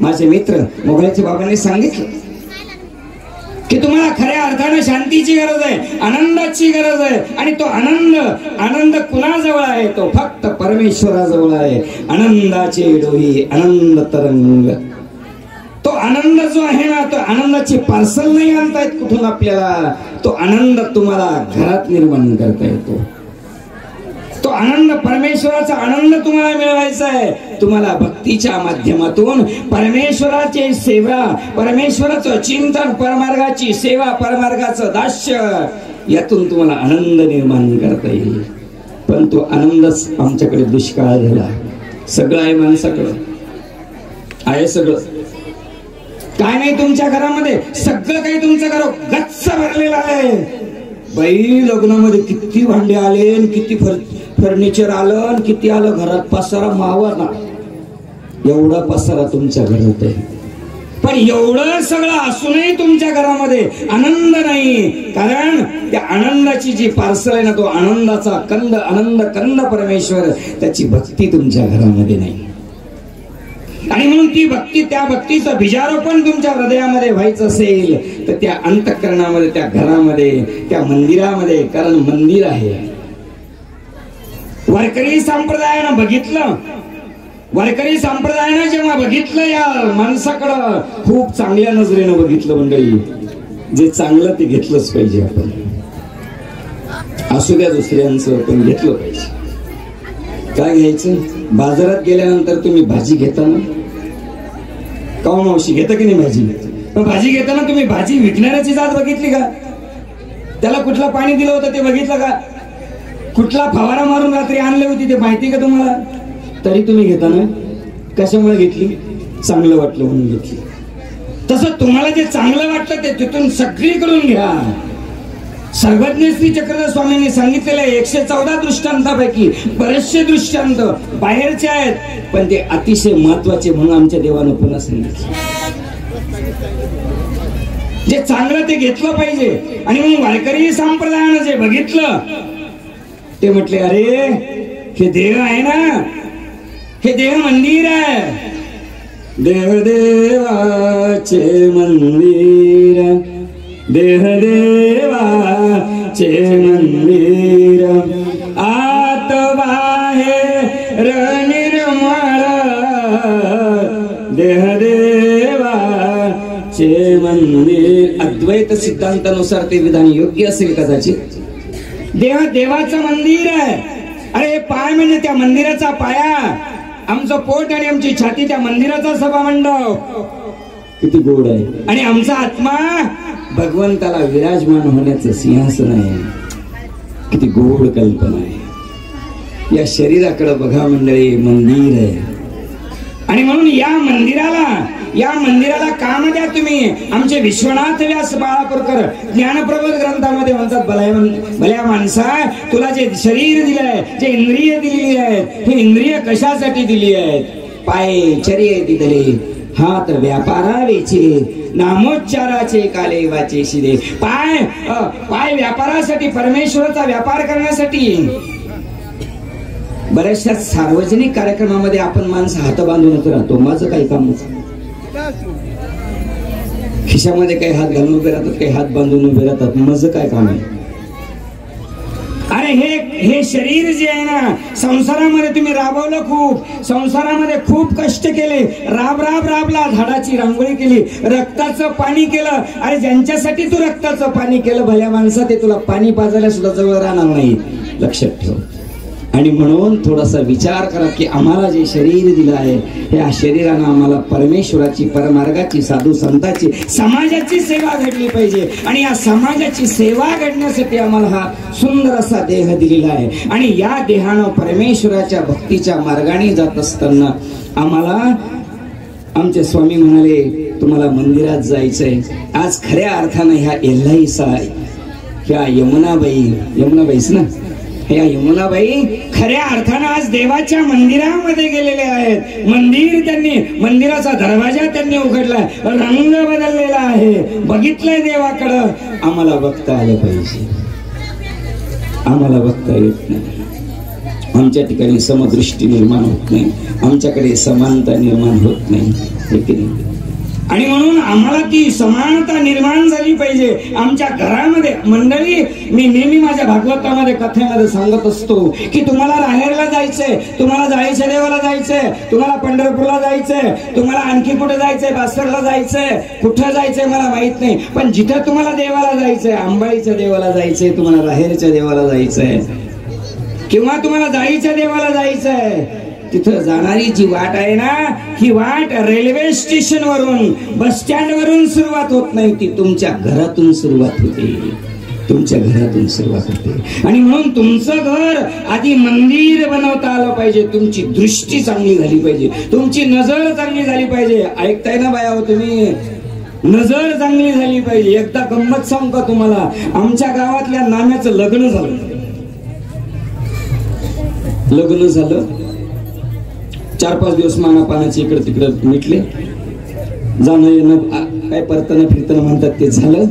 E: माझे मित्र मोगळ्याच्या बाबांनी सांगितलं की तुम्हाला खऱ्या अर्थानं शांतीची गरज आहे, आनंदाची गरज आहे. आणि तो आनंद कुणाजवळ आहे? तो फक्त परमेश्वराजवळ आहे. आनंदाचे डोही आनंद तरंग. तो आनंद जो आहे ना, तो आनंदाची पार्सल नाही आणता येत कुठून आपल्याला. तो आनंद तुम्हाला घरात निर्माण करता येतो. तो आनंद, परमेश्वराचा आनंद तुम्हाला मिळवायचा आहे. तुम्हाला भक्तीच्या माध्यमातून परमेश्वराची सेवा, परमेश्वराचं चिंतन, परमार्गाची सेवा, परमार्गाचं दास्य, यातून तुम्हाला आनंद निर्माण करता येईल. पण तो आनंदच आमच्याकडे दुष्काळ झाला. सगळं आहे माणसाकडं, आहे सगळं, काय नाही तुमच्या घरामध्ये, सगळं काही तुमचं घर गच्च भरलेलं आहे. बाई लग्नामध्ये किती भांडे आले, किती फर्निचर आलं, किती आलं घरात, पसारा मावा ना, एवढा पसारा तुमच्या घरात आहे. पण एवढं सगळं असूनही तुमच्या घरामध्ये आनंद नाही, कारण त्या आनंदाची जी पार्सल आहे ना, तो आनंदाचा कंद, आनंद कंद परमेश्वर, त्याची भक्ती तुमच्या घरामध्ये नाही. आणि म्हणून ती भक्ती, त्या भक्तीचं बीजारोपण तुमच्या हृदयामध्ये व्हायचं असेल तर त्या अंतःकरणामध्ये, त्या घरामध्ये, त्या मंदिरामध्ये, कारण मंदिर आहे. वारकरी संप्रदायानं बघितलं, वारकरी संप्रदायानं जेव्हा बघितलं या माणसाकडं, खूप चांगल्या नजरेनं बघितलं. मंडळी, जे चांगलं ते घेतलंच पाहिजे आपण, असू द्या दुसऱ्यांचं, पण घेतलं पाहिजे. काय घ्यायचं? बाजारात गेल्यानंतर तुम्ही भाजी घेता ना, काऊ मावशी घेता की नाही भाजी? पण भाजी घेताना तुम्ही भाजी विकणाऱ्याची जात बघितली का? त्याला कुठलं पाणी दिलं होतं ते बघितलं का? कुठला फवारा मारून रात्री आणली होती ते माहिती का तुम्हाला? तरी तुम्ही घेता ना. कशामुळे घेतली? चांगलं वाटलं म्हणून घेतली. तसं तुम्हाला जे चांगलं वाटलं ते तिथून सगळीकडून घ्या. सर्वज्ञ श्री चक्रधर स्वामींनी सांगितलेले 114 दृष्टांतापैकी बरेचसे दृष्टांत बाहेरचे आहेत, पण ते अतिशय महत्वाचे म्हणून आमच्या देवानं पुन्हा सांगितले. जे चांगलं ते घेतलं पाहिजे. आणि मग वारकरी संप्रदायानं जे बघितलं ते म्हटले, अरे हे देव आहे ना, हे देव मंदिर आहे, देव देवाचे मंदिर, देह देवाचे मंदिर, आत बाहेर निर्मळ, देह देवाचे मंदिर. अद्वैत सिद्धांतानुसार ते विधान योग्य असेल कदाचित. देह देवाचं मंदिर आहे. अरे पाय म्हणजे त्या मंदिराचा पाया, आमचं पोट आणि आमची छाती त्या मंदिराचा सभामंडप. किती गोड आहे. आणि आमचा आत्मा भगवंताला विराजमान होण्याचं सिंहासन आहे. किती गोड कल्पना आहे. या शरीराकडे बघा मंडळी, मंदिर आहे. आणि म्हणून या मंदिराला काम द्या तुम्ही. आमचे विश्वनाथ व्यास बाळापूरकर ज्ञानप्रबोध ग्रंथामध्ये म्हणतात, भल्या माणसा, तुला जे शरीर दिलंय, जे इंद्रिय दिलेली आहेत, ही इंद्रिय कशासाठी दिली आहेत? पाय चर्ये दिले, हात व्यापारावेचे, नामोच्चाराचे काले वाचे शिदे. पाय व्यापारासाठी, परमेश्वराचा व्यापार करण्यासाठी. बऱ्याचशा सार्वजनिक कार्यक्रमामध्ये आपण माणसं हात बांधूनच राहतो. माझं काही काम, खिशामध्ये काही हात घालून उभे राहतात, काही हात बांधून उभे राहतात. माझं काय काम आहे? अरे हे शरीर जे आहे ना, संसारामध्ये तुम्ही राबवलं खूप, संसारामध्ये खूप कष्ट केले, राबला, झाडाची रांगोळी केली, रक्ताचं पाणी केलं. अरे ज्यांच्यासाठी तू रक्ताचं पाणी केलं, भल्या माणसा, ते तुला पाणी पाजायला सुद्धा जवळ राहणार नाही. लक्षात ठेव. आणि म्हणून थोडासा विचार करा की आम्हाला जे शरीर दिलं आहे, या शरीरानं आम्हाला परमेश्वराची, परमार्गाची, साधू संतांची, समाजाची सेवा घडली पाहिजे. आणि या समाजाची सेवा घडण्यासाठी आम्हाला हा सुंदर असा देह दिलेला आहे. आणि या देहानं परमेश्वराच्या भक्तीच्या मार्गाने जात असताना आम्हाला आमचे स्वामी म्हणाले, तुम्हाला मंदिरात जायचंय. आज खऱ्या अर्थानं ह्या एल्हाईसा, ह्या यमुनाबाईच ना, ह्या यमुनाबाई खऱ्या अर्थानं आज देवाच्या मंदिरामध्ये गेलेले आहेत. मंदिराचा दरवाजा त्यांनी उघडलाय, रंग बदललेला आहे, बघितलंय देवाकडं. आम्हाला बघता आलं पाहिजे. आम्हाला बघता येत नाही. आमच्या ठिकाणी समदृष्टी निर्माण होत नाही, आमच्याकडे समानता निर्माण होत नाही. आणि म्हणून आम्हाला ती समानता निर्माण झाली पाहिजे आमच्या घरामध्ये. मंडळी, मी नेहमी माझ्या भागवतामध्ये, कथेमध्ये सांगत असतो की तुम्हाला राहेरला जायचंय, तुम्हाला जाळीच्या देवाला जायचंय, तुम्हाला पंढरपूरला जायचंय, तुम्हाला आणखी कुठे जायचंय, बासरला जायचंय, कुठं जायचंय मला माहित नाही, पण जिथं तुम्हाला देवाला जायचंय, अंबाळीच्या देवाला जायचंय, तुम्हाला राहेरच्या देवाला जायचंय, किंवा तुम्हाला जाळीच्या देवाला जायचंय, तिथं जाणारी जी वाट आहे ना, ही वाट रेल्वे स्टेशन वरून, बस स्टँड वरून सुरुवात होत नाही, ती तुमच्या घरातून सुरुवात होते. तुमच्या घरातून सुरुवात होते. आणि म्हणून तुमचं घर आधी मंदिर बनवता आलं पाहिजे. तुमची दृष्टी चांगली झाली पाहिजे, तुमची नजर चांगली झाली पाहिजे. ऐकताय ना बाया हो तुम्ही? नजर चांगली झाली पाहिजे. एकदा गंमत सांगू का तुम्हाला? आमच्या गावातल्या नाम्याचं लग्न झालं. लग्न झालं, 4-5 दिवस मानापानाचे इकडे तिकडे मिटले, जाणं येणं काय परताना फिरताना म्हणतात ते झालं,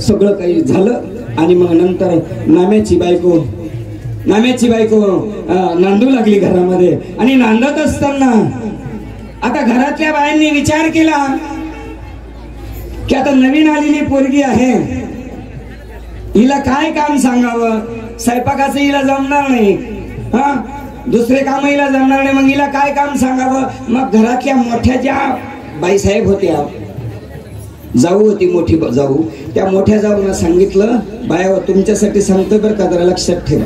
E: सगळं काही झालं. आणि मग नंतर नाम्याची बायको नांदू लागली घरामध्ये. आणि नांदत असताना आता घरातल्या बायांनी विचार केला की आता नवीन आलेली पोरगी आहे, हिला काय काम सांगावं? स्वयंपाकाचं हिला जमणार नाही, हा दुसरे काम हिला जमणार नाही, मग हिला काय काम सांगावं? मग घरातल्या मोठ्या ज्या बाईसाहेब होत्या, जाऊ होती मोठी जाऊ, त्या मोठ्या जाऊन सांगितलं, बाया तुमच्यासाठी सांगतो बरं का, जरा लक्षात ठेवा.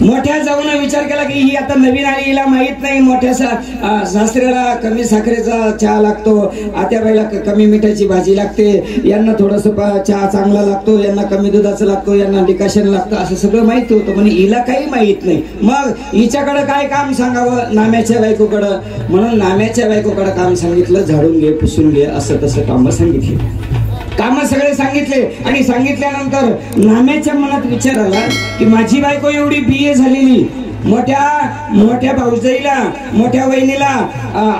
E: मोठ्या जाऊन विचार केला की ही आता नवीन आली, हिला माहित नाही, मोठ्या सासऱ्याला कमी साखरेचा चहा लागतो, आत्याबाईला कमी मिठाची भाजी लागते, यांना थोडस चहा चांगला लागतो, यांना कमी दुधाचं लागतो, यांना डिकाशन लागतं, असं सगळं माहिती होतं. म्हणजे हिला काही माहित नाही. मग हिच्याकडे काय काम सांगावं? नाम्याच्या बायकोकडं. म्हणून नाम्याच्या बायकोकडं काम सांगितलं, झाडून घे, पुसून घे, असं तसं काम सांगितली. काम सगळे सांगितले. आणि सांगितल्यानंतर नाम्याच्या मनात विचार आला की माझी बायको एवढी BA झालेली, मोठ्या भाऊजाईला, मोठ्या वहिनीला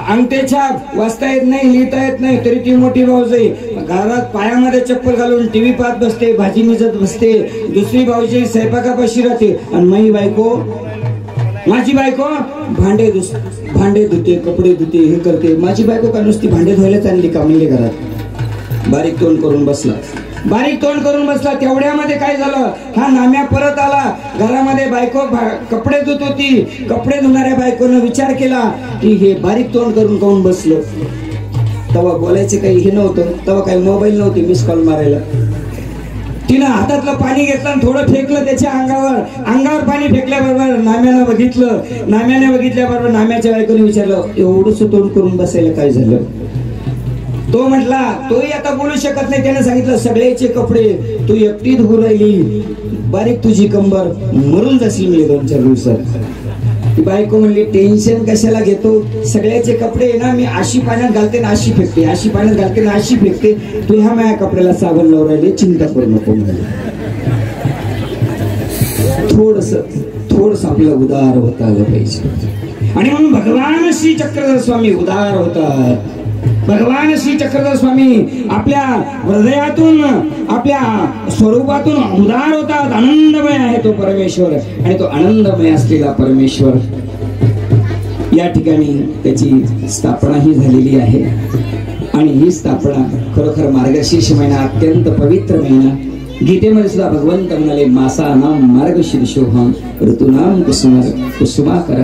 E: अंगठ्याच्या वाचता येत नाही, लिहिता येत नाही, तरी ती मोठी भाऊजाई घरात पायामध्ये चप्पल घालून TV पाहत बसते, भाजी निजत बसते. दुसरी भाऊजाई स्वयंपाकापाशी राहते. आणि माझी बायको भांडे धुते, कपडे धुते, हे करते. माझी बायको का नुसती भांडे धुवायलाच आणली का म्हणले घरात? बारीक तोंड करून बसला. तेवढ्यामध्ये काय झालं, हा नाम्या परत आला घरामध्ये. बायको कपडे धुत होती. कपडे धुणाऱ्या बायकोनं विचार केला की हे बारीक तोंड करून काऊन बसलं. तेव्हा बोलायचे काही हे नव्हतं, तेव्हा काही मोबाईल नव्हते मिस कॉल मारायला. तिनं हातातलं पाणी घेतलं आणि थोडं फेकलं त्याच्या अंगावर पाणी फेकल्याबरोबर नाम्याने बघितल्याबरोबर नाम्याच्या बायकोने विचारलं, एवढंच तोंड करून बसायला काय झालं? तो म्हटला, तोही आता बोलू शकत नाही. त्याने सांगितलं, सगळ्याचे कपडे तू एकटी धुवून राहिली, बारीक तुझी कंबर, मरून जाशील मी 2-4 दिवसात. ती बायको म्हणली, टेन्शन कशाला घेतो? सगळ्याचे कपडे ना मी अशी पाण्यात घालते ना अशी फेकते, अशी पाण्यात घालते ना अशी फेकते, तू ह्या माझ्या कपड्याला साबण लावून राहिली, चिंता करू नको. थोडस आपल्याला उदार होता आलं पाहिजे. आणि म्हणून भगवान श्री चक्रधर स्वामी उदार होतात. भगवान श्री चक्रधर स्वामी आपल्या हृदयातून, आपल्या स्वरूपातून उदार होतात. आनंदमय आहे तो परमेश्वर. आणि तो आनंदमय असलेला परमेश्वर या ठिकाणी त्याची स्थापनाही झालेली आहे. आणि ही स्थापना खरोखर मार्गशीर्ष महिना अत्यंत पवित्र महिना. गीतेमध्ये सुद्धा भगवंत म्हणाले, मासानाम मार्गशीर्षोहम ऋतूनाम कुसुमाकर.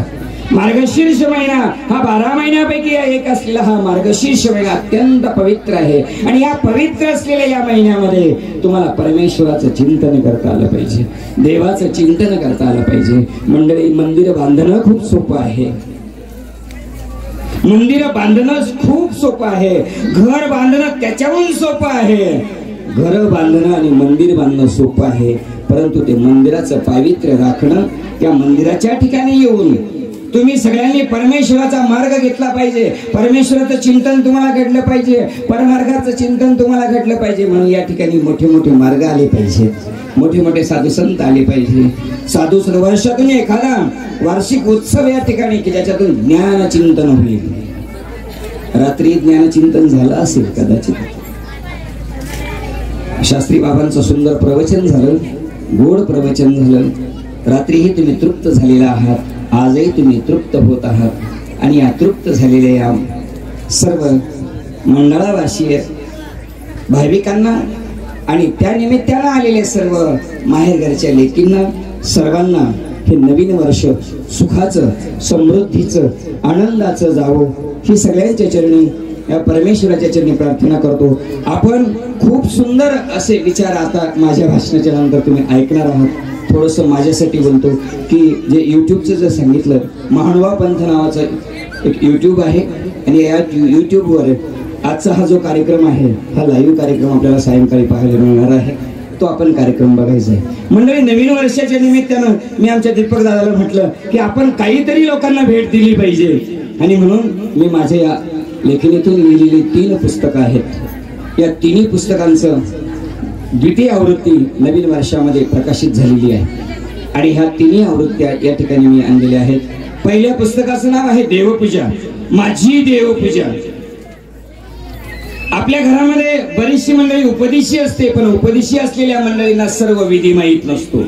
E: मार्गशीर्ष महिना हा 12 महिन्यापैकी एक असलेला हा मार्गशीर्ष महिना अत्यंत पवित्र आहे. आणि या पवित्र असलेल्या या महिन्यामध्ये तुम्हाला परमेश्वराचं चिंतन करता आलं पाहिजे, देवाचं चिंतन करता आलं पाहिजे. मंडळी, मंदिर बांधणं खूप सोपं आहे. मंदिर बांधणं खूप सोपं आहे. घर बांधणं त्याच्याहून सोपं आहे. घर बांधणं आणि मंदिर बांधणं सोपं आहे, परंतु ते मंदिराचं पावित्र्य राखणं, त्या मंदिराच्या ठिकाणी येऊन तुम्ही सगळ्यांनी परमेश्वराचा मार्ग घेतला पाहिजे. परमेश्वराचं चिंतन तुम्हाला घडलं पाहिजे, परमार्गाचं चिंतन तुम्हाला घडलं पाहिजे. म्हणून या ठिकाणी मोठे मोठे मार्ग आले पाहिजेत, मोठे मोठे साधू संत आले पाहिजे. साधू वर्षातून एखादा वार्षिक उत्सव या ठिकाणी की ज्याच्यातून ज्ञान चिंतन होईल. रात्री ज्ञान चिंतन झालं असेल कदाचित. शास्त्री बाबांचं सुंदर प्रवचन झालं, गोड प्रवचन झालं. रात्रीही तुम्ही तृप्त झालेला आहात, आजही तुम्ही तृप्त होत आहात. आणि या तृप्त झालेल्या या सर्व मंडळावासीय भाविकांना आणि त्या निमित्तानं आलेल्या सर्व माहेरघरच्या लेकींना, सर्वांना हे नवीन वर्ष सुखाचं, समृद्धीचं, आनंदाचं जावो ही सगळ्यांच्या चरणी, या परमेश्वराच्या चरणी प्रार्थना करतो. आपण खूप सुंदर असे विचार आता माझ्या भाषणाच्या नंतर तुम्ही ऐकणार आहात. थोडंसं माझ्यासाठी बोलतो की जे यूट्यूबचं जर सांगितलं, महानुभाव पंथ नावाचं एक यूट्यूब आहे आणि या यूट्यूबवर आजचा हा जो कार्यक्रम आहे हा लाईव्ह कार्यक्रम आपल्याला सायंकाळी पाहायला मिळणार आहे, तो आपण कार्यक्रम बघायचा आहे। मंडळी, नवीन वर्षाच्या निमित्तानं मी आमच्या दीपक दादाला म्हटलं की आपण काहीतरी लोकांना भेट दिली पाहिजे, आणि म्हणून मी माझ्या या लेखणीतून लिहिलेली 3 पुस्तकं आहेत। या तिन्ही पुस्तकांचं द्वितीय आवृत्ती नवीन वर्षामध्ये प्रकाशित झालेली आहे, आणि ह्या तिन्ही आवृत्त्या या ठिकाणी मी आणलेल्या आहेत। पहिल्या पुस्तकाचं नाव आहे देवपूजा, माझी देवपूजा। आपल्या घरामध्ये बरीचशी मंडळी उपदेशी असते, पण उपदेशी असलेल्या मंडळींना सर्व विधी माहीत नसतो।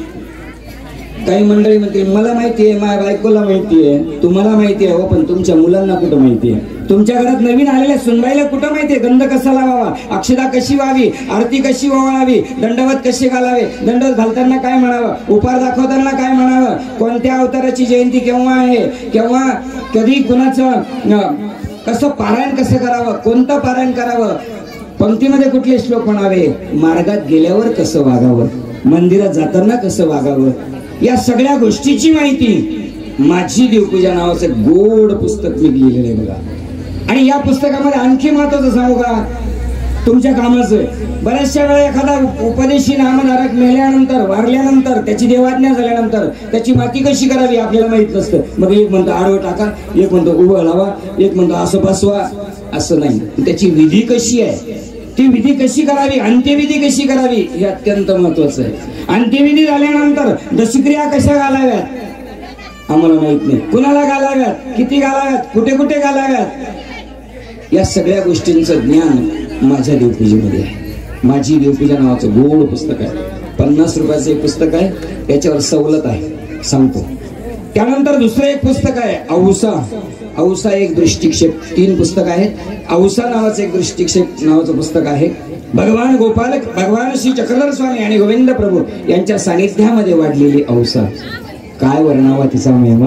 E: काही मंडळी म्हणते मला माहिती आहे, माझ्या बायकोला माहिती आहे, तुम्हाला माहिती आहे, हो पण तुमच्या मुलांना कुठं माहिती आहे? तुमच्या घरात नवीन आलेल्या सुनबाईला कुठं माहिती आहे गंध कसा लावावा, अक्षता कशी व्हावी, आरती कशी ओवाळावी, दंडवत कसे घालावे, दंडवत घालताना काय म्हणावं, उपार दाखवताना काय म्हणावं, कोणत्या अवताराची जयंती केव्हा आहे, केव्हा कधी कुणाचं कसं पारायण कसं करावं, कोणतं पारायण करावं, पंक्तीमध्ये कुठले श्लोक म्हणावे, मार्गात गेल्यावर कसं वागावं, मंदिरात जाताना कसं वागावं, या सगळ्या गोष्टीची माहिती माझी देवपूजा नावाचं गोड पुस्तक मी लिहिलेलं आहे बघा। आणि या पुस्तकामध्ये आणखी महत्वाचं सांगू का, तुमच्या कामाचं बऱ्याचशा वेळा एखादा उपदेशी नामधारक मेल्यानंतर, वारल्यानंतर, त्याची देवाज्ञा झाल्यानंतर त्याची माती कशी करावी आपल्याला माहित नसतं। मग एक म्हणतो आडवं टाका, एक म्हणतो उभं लावा, एक म्हणतो असं बसवा, असं नाही। त्याची विधी कशी आहे, ती विधी कशी करावी, अंत्यविधी कशी करावी हे अत्यंत महत्वाचं आहे। अंत्यविधी झाल्यानंतर दशक्रिया कशा घालाव्यात आम्हाला माहित नाही, कुणाला घालाव्यात, किती घालाव्यात, कुठे कुठे घालाव्यात, या सगळ्या गोष्टींचं ज्ञान माझ्या देवपूजेमध्ये आहे। माझी देवपूजा नावाचं गोड पुस्तक आहे, 50 रुपयाचं एक पुस्तक आहे, याच्यावर सवलत आहे, सांगतो। त्यानंतर दुसरं एक पुस्तक आहे औसा, औसा एक दृष्टिक्षेप, 3 पुस्तक आहेत। औसा नावाचं एक दृष्टिक्षेप नावाचं पुस्तक आहे। भगवान गोपाल, भगवान श्री चक्रधर स्वामी आणि गोविंद प्रभू यांच्या सानिध्यामध्ये वाढलेली औसा, काय वर्णावा तिचा महिमा।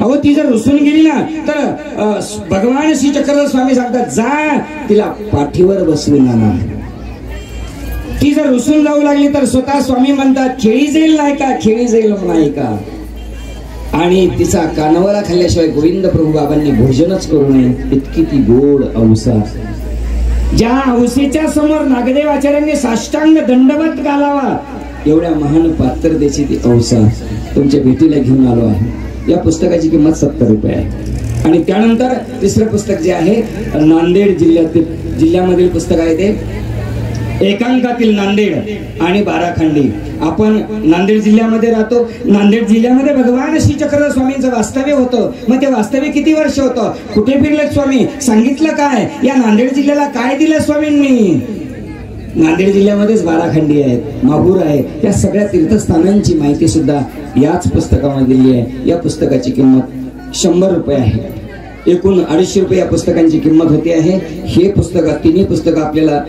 E: अहो ती जर रुसून गेली ना तर भगवान श्री चक्रधर स्वामी सांगतात जा तिला पाठीवर बसवून आणा। ती जर रुसून जाऊ लागली तर स्वतः स्वामी म्हणतात खेळी जाईल नाही का, खेळी जाईल नाही का, आणि तिचा कानवरा खाल्ल्याशिवाय गोविंद प्रभू बाबांनी भोजनच करू नये, इतकी ती गोड औसा। ज्या औसेच्या समोर नागदेव आचार्यांनी साष्टांग दंडवत घालावा एवढ्या महान पात्रतेची ती औसा तुमच्या भेटीला घेऊन आलो आहे। या पुस्तकाची किंमत 70 रुपये आहे। आणि त्यानंतर तिसरं पुस्तक जे आहे नांदेड जिल्ह्यामधील पुस्तक आहे ते एकांकातील नांदेड आणि बाराखंडी। आपण नांदेड जिल्ह्यामध्ये राहतो, नांदेड जिल्ह्यामध्ये भगवान श्री चक्रधर स्वामींचं वास्तव्य होतं। मग ते वास्तव्य किती वर्ष होतं, कुठे फिरले स्वामी, सांगितलं काय, या नांदेड जिल्ह्याला काय दिलं स्वामींनी, नांदेड जिल्ह्यामध्येच बाराखंडी आहेत, माहूर आहे, या सगळ्या तीर्थस्थानांची माहिती सुद्धा याच पुस्तकामध्ये दिली आहे। या पुस्तकाची किंमत 100 रुपये आहे। एकूण 250 रुपये या पुस्तकांची किंमत होती आहे। हे पुस्तक, तिन्ही पुस्तकं आपल्याला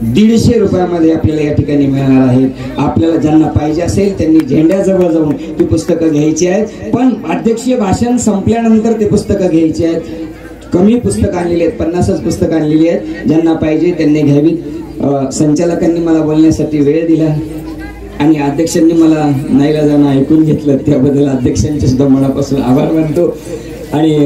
E: 150 रुपयामध्ये आपल्याला या ठिकाणी मिळणार आहेत। आपल्याला ज्यांना पाहिजे असेल त्यांनी झेंड्याजवळ जाऊन ती पुस्तकं घ्यायची आहेत, पण अध्यक्षीय भाषण संपल्यानंतर ती पुस्तकं घ्यायची आहेत। कमी पुस्तकं आणलेली आहेत, 50च पुस्तकं आणलेली आहेत, ज्यांना पाहिजे त्यांनी घ्यावीत। संचालकांनी मला बोलण्यासाठी वेळ दिला आणि अध्यक्षांनी मला नाईलाजानं ऐकून घेतलं, त्याबद्दल अध्यक्षांचे सुद्धा मनापासून आभार मानतो। आणि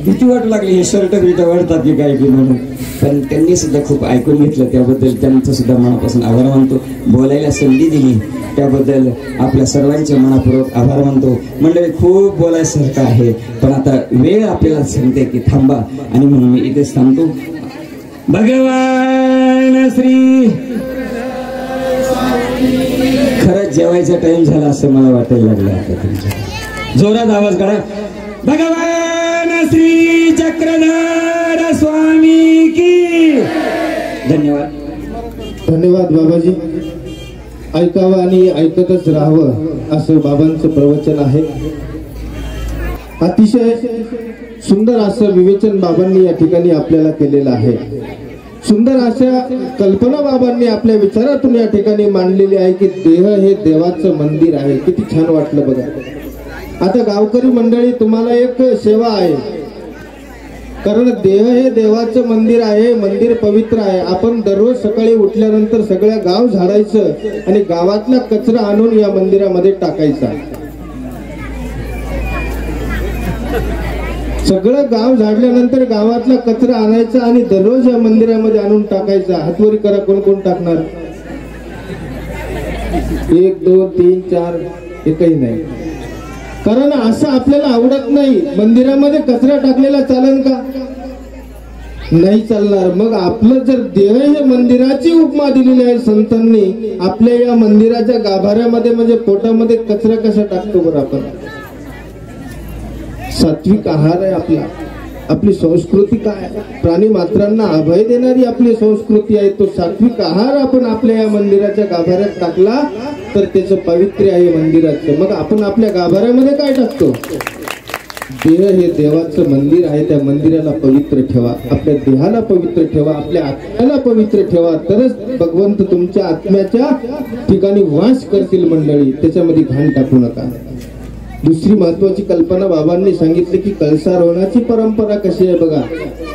E: भीती वाटू लागली हे शर्ट बिट वाढतात की काय की म्हणून, पण त्यांनी सुद्धा खूप ऐकून घेतलं, त्याबद्दल त्यांचं सुद्धा मनापासून आभार मानतो। बोलायला संधी दिली त्याबद्दल आपल्या सर्वांचे मनापूर्वक आभार मानतो। मंडळी खूप बोलायसारखं आहे, पण आता वेळ आपल्याला सांगते की थांबा, आणि म्हणून मी इथेच थांबतो। भगवान श्री, खरंच जेवायचा टाइम झाला असं मला वाटायला लागलं आता तुमच्या, जोरात आवाज काढा, भगवान श्री चक्रधर स्वामी की। धन्यवाद।
C: धन्यवाद बाबाजी। ऐकावं आणि ऐकतच राहावं असं बाबांचं प्रवचन आहे। अतिशय सुंदर असं विवेचन बाबांनी या ठिकाणी आपल्याला केलेलं आहे। सुंदर अशा कल्पना बाबांनी आपल्या विचारातून या ठिकाणी मांडलेली आहे की देह हे देवाचं मंदिर आहे। किती छान वाटलं बघा। आता गावकरी मंडळी तुम्हाला एक सेवा आहे, कारण देह हे देवाचं मंदिर आहे, मंदिर पवित्र आहे। आपण दररोज सकाळी उठल्यानंतर सगळ्या गाव झाडायचं आणि गावातला कचरा आणून या मंदिरामध्ये टाकायचा। सगळं गाव झाडल्यानंतर गावातला कचरा आणायचा आणि दररोज या मंदिरामध्ये आणून टाकायचा. हातवरी करा, कोण कोण टाकणार? 1 2 3 4 एकही नाही. कारण असं आपल्याला आवडत नाही. मंदिरामध्ये कचरा टाकलेला चालेल का? नाही चालणार. मग आपलं जर देव हे मंदिराची उपमा दिलेली आहे संतांनी, आपल्या या मंदिराच्या गाभाऱ्यामध्ये म्हणजे पोटामध्ये कचरा कसा टाकतो बरं आपण? सात्विक आहार आहे आपला. आपली संस्कृती काय? प्राणी मात्रांना अभय देणारी आपली संस्कृती आहे. तो सात्विक आहार आपण आपल्या या मंदिराच्या गाभाऱ्यात टाकला तर त्याचं पावित्र्य आहे मंदिराचं. मग आपण आपल्या गाभाऱ्यामध्ये काय टाकतो? देह हे देवाचं मंदिर आहे. त्या मंदिराला पवित्र ठेवा, आपल्या देहाला पवित्र ठेवा, आपल्या आत्म्याला पवित्र ठेवा, तरच भगवंत तुमच्या आत्म्याच्या ठिकाणी वास करतील मंडळी. त्याच्यामध्ये घाण टाकू नका. दुसरी महत्वाची कल्पना बाबांनी सांगितली की कळसारोहणाची परंपरा कशी आहे बघा.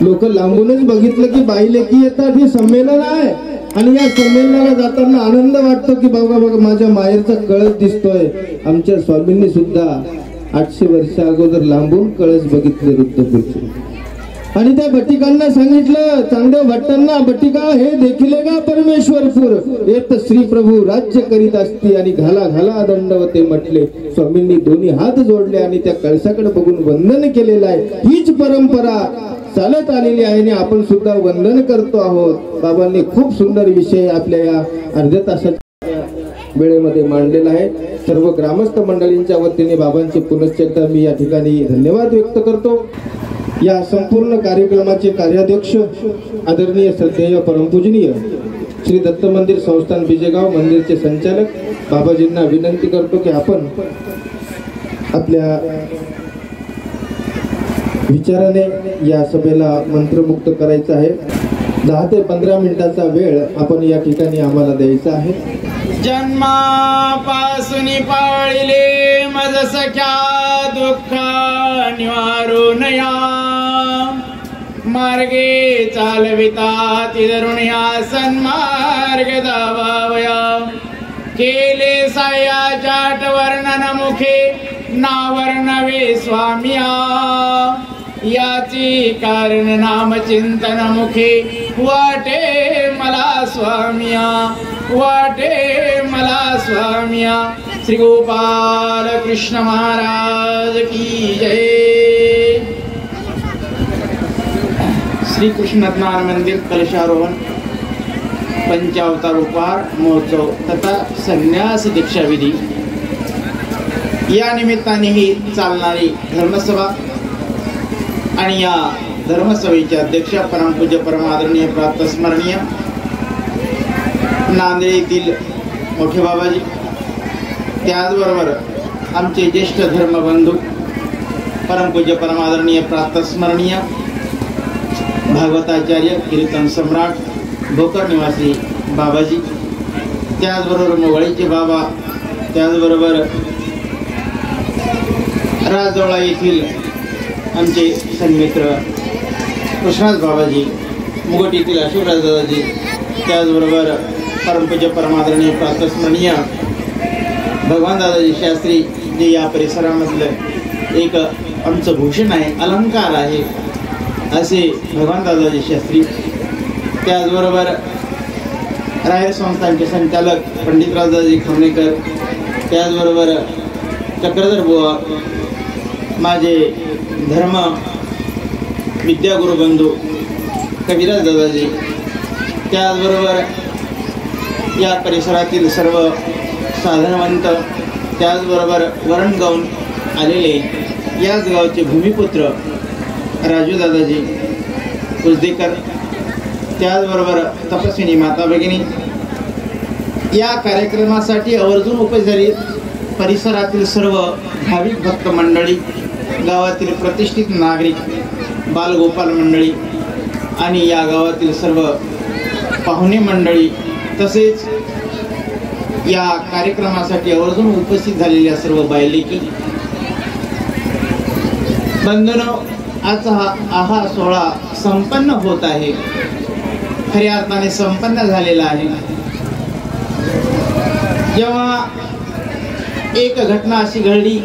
C: लोक लांबूनच बघितलं की बाईलेकी येतात, हे संमेलन आहे आणि या संमेलनाला जाताना आनंद वाटतो की बघा बघा माझ्या माहेरचा कळस दिसतोय. आमच्या स्वामींनी सुद्धा 800 वर्ष अगोदर लांबून कळस बघितले रुद्रपूरचे आणि त्या भट्टिकांना सांगितलं, चांगदेव भट्टांना, भट्टिका हे देखील का परमेश्वरपूर येत श्री प्रभू राज्य करीत असती आणि घाला घाला दंडवते म्हटले. स्वामींनी दोन्ही हात जोडले आणि त्या कळसाकडे बघून वंदन केलेलं आहे. हीच परंपरा चालत आलेली आहे आणि आपण सुद्धा वंदन करतो आहोत. बाबांनी खूप सुंदर विषय आपल्या या अर्ध्या तासाच्या वेळेमध्ये मांडलेला आहे. सर्व ग्रामस्थ मंडळींच्या वतीने बाबांचे पुनश्च एकदा मी या ठिकाणी धन्यवाद व्यक्त करतो. या संपूर्ण कार्यक्रमाचे कार्याध्यक्ष आदरणीय श्रद्धेय परमपूजनीय श्री दत्त मंदिर संस्थान बिजेगाव मंदिरचे संचालक बाबाजींना विनंती करतो की आपण आपल्या विचाराने या सभेला मंत्रमुक्त करायचं आहे. 10 ते 15 मिनिटाचा वेळ आपण या ठिकाणी आम्हाला द्यायचा आहे.
B: जन्मापासून पाळिले मज सख्या दुःख निवारून या मार्गे चालविता तिधरून या सन्मार्ग दावावया केले सायाचाट वर्णन मुखे नावर्णवे स्वामिया याची कारण नाम चिंतन मुखे वाटे मला स्वामिया वाटे मला स्वामिया. श्री गोपाल कृष्ण महाराज की जय. श्री कृष्ण स्नान मंदिर कलशारोहण पंचावतार उपहार महोत्सव तथा संन्यास दीक्षा विधी या निमित्ताने ही चालणारी धर्मसभा आणि या धर्मसभेचे अध्यक्ष परमपूज्य परमादरणीय प्राप्त स्मरणीय नांदेड येथील मोठे बाबाजी, त्याचबरोबर आमचे ज्येष्ठ धर्मबंधू परमपूज्य परमादरणीय प्राप्त स्मरणीय भागवताचार्य कीर्तन सम्राट भोकर निवासी बाबाजी, त्याचबरोबर मोगळीचे बाबा, त्याचबरोबर राजदोळा येथील आमचे सन्मित्र कृष्णाज बाबाजी, मुगट येथील अशोकराज दादाजी, त्याचबरोबर परमपूज्य परमादरणीय प्रातस्मरणीय भगवान दादाजी शास्त्री जे या परिसरामधलं एक आमचं भूषण आहे, अलंकार आहे असे भगवान दादाजी शास्त्री, त्याचबरोबर रायर संस्थांचे संचालक पंडितरावदाजी खवणेकर, त्याचबरोबर चक्रधर बुवा, माझे धर्म विद्यागुरु बंधू कविराज दादाजी, त्याचबरोबर या परिसरातील सर्व साधनवंत, त्याचबरोबर वरण गाऊन आलेले याच गावचे भूमिपुत्र राजू दादाजी उजदेकर, त्याचबरोबर तपस्विनी माता भगिनी, या कार्यक्रमासाठी आवर्जून उपस्थित परिसरातील सर्व भाविक भक्त मंडळी, गावातील प्रतिष्ठित नागरिक, बालगोपाल मंडळी आणि या गावातील सर्व पाहुणे मंडळी, तसेच या कार्यक्रमासाठी आवर्जून उपस्थित झालेल्या सर्व बायलेकी बंधनो, आजचा हा सोहळा संपन्न होत आहे, खऱ्या अर्थाने संपन्न झालेला आहे. जेव्हा एक घटना अशी घडली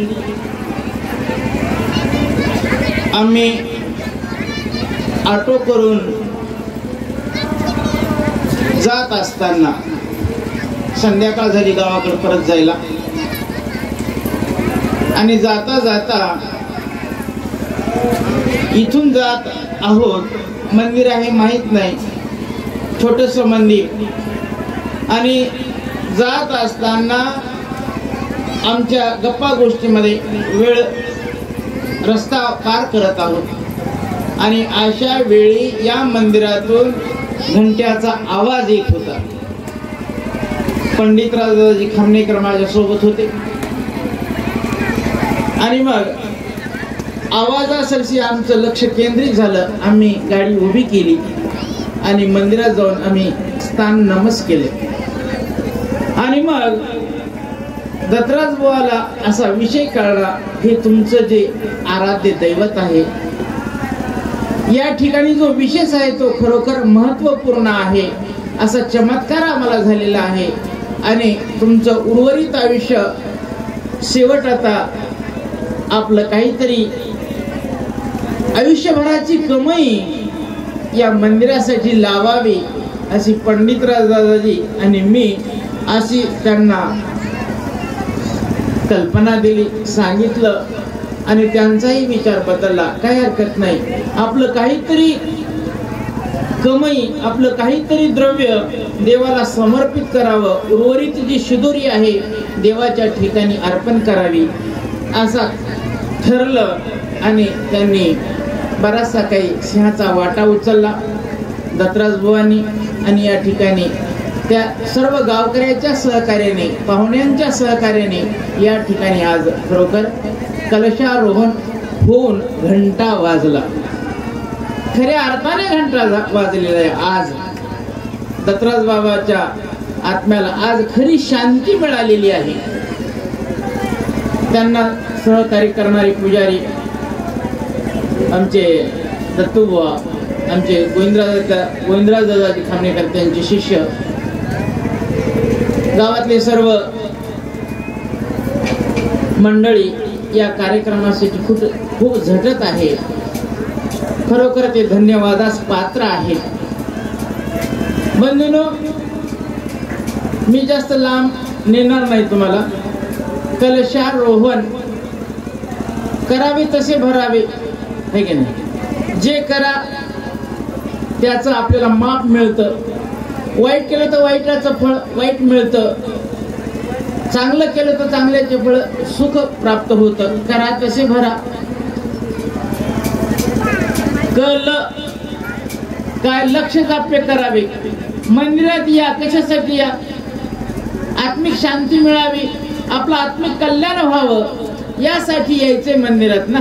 B: आम्ही ऑटो करून जात असताना संध्याकाळ झाली गावाकडे परत जायला, आणि जाता जाता इथून जात आहोत, मंदिर आहे माहित नाही, छोटस मंदिर, आणि जात असताना आमच्या गप्पा गोष्टीमध्ये वेळ रस्ता पार करत आहोत, आणि अशा वेळी या मंदिरातून घंट्याचा आवाज येत होता. पंडितरावजी खामनेकर माझ्या सोबत होते, आणि मग आवाजासरशी आमचं लक्ष केंद्रित झालं. आम्ही गाडी उभी केली आणि मंदिरात जाऊन आम्ही स्थान नमस केले, आणि मग दत्तराज बुवाला असा विषय कळला, हे तुमचं जे आराध्य दैवत आहे, या ठिकाणी जो विशेष आहे तो खरोखर महत्वपूर्ण आहे, असा चमत्कार आम्हाला झालेला आहे, आणि तुमचं उर्वरित आयुष्य शेवट आता आपलं काहीतरी आयुष्यभराची कमाई या मंदिरासाठी लावावी, अशी पंडितराज दादाजी आणि मी अशी त्यांना कल्पना दिली, सांगितलं, आणि त्यांचाही विचार बदलला. काही हरकत नाही, आपलं काहीतरी कमाई, आपलं काहीतरी द्रव्य देवाला समर्पित करावं, उर्वरित जी शिदोरी आहे देवाच्या ठिकाणी अर्पण करावी, असा ठरलं. आणि त्यांनी बराचसा काही सिंहाचा वाटा उचलला दत्तराज बुवांनी, आणि या ठिकाणी त्या सर्व गावकऱ्याच्या सहकार्याने, पाहुण्यांच्या सहकार्याने या ठिकाणी आज खरोखर कलशारोहण होऊन घंटा वाजला. खऱ्या अर्थाने घंटा वाजलेला आहे. आज दत्तराज बाबाच्या आत्म्याला आज खरी शांती मिळालेली आहे. त्यांना सहकार्य करणारे पुजारी आमचे दत्तूबुवा, आमचे गोविंदराज दादाजी खामनेकर, त्यांचे शिष्य, गावातले सर्व मंडळी या कार्यक्रमासाठी खूप झटत आहे. खरोखर ते धन्यवादास पात्र आहे. बंधूंनो, मी जास्त लांब नेणार नाही तुम्हाला. कलशारोहण करावे तसे भरावे, है की नाही? जे करा त्याचं आपल्याला माप मिळतं. वाईट केलं तर वाईटाचं फळ वाईट मिळतं, चांगलं केलं तर चांगल्याचे फळ सुख प्राप्त होतं. करा तसे भरा. काय लक्ष जाप्य करावे. मंदिरात या, कशासाठी या? आत्मिक शांती मिळावी, आपलं आत्मिक कल्याण व्हावं, यासाठी यायचंय मंदिरात ना.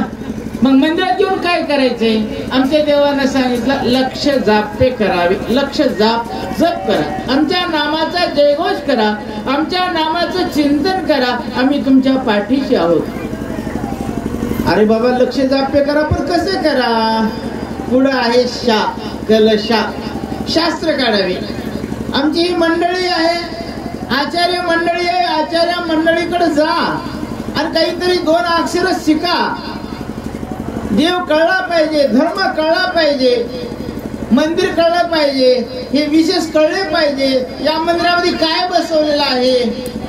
B: मग मंदिरात येऊन काय करायचंय? आमच्या देवानं सांगितलं लक्ष जाप्य करावे. लक्ष जप करा, आमच्या नामाचा जयघोष करा, आमच्या नामाचं चिंतन करा, आम्ही तुमच्या पाठीशी आहोत. अरे बाबा, लक्ष जाप्य करा, पण कसं करा? पुढं आहे कलशा, शास्त्र काढावे. आमची ही मंडळी आहे, आचार्य मंडळी आहे, आचार्य मंडळीकडे जा आणि काहीतरी 2 अक्षर शिका. देव कळला पाहिजे, धर्म कळला पाहिजे, मंदिर कळलं पाहिजे, हे विशेष कळले पाहिजे. या मंदिरामध्ये काय बसवलेलं आहे,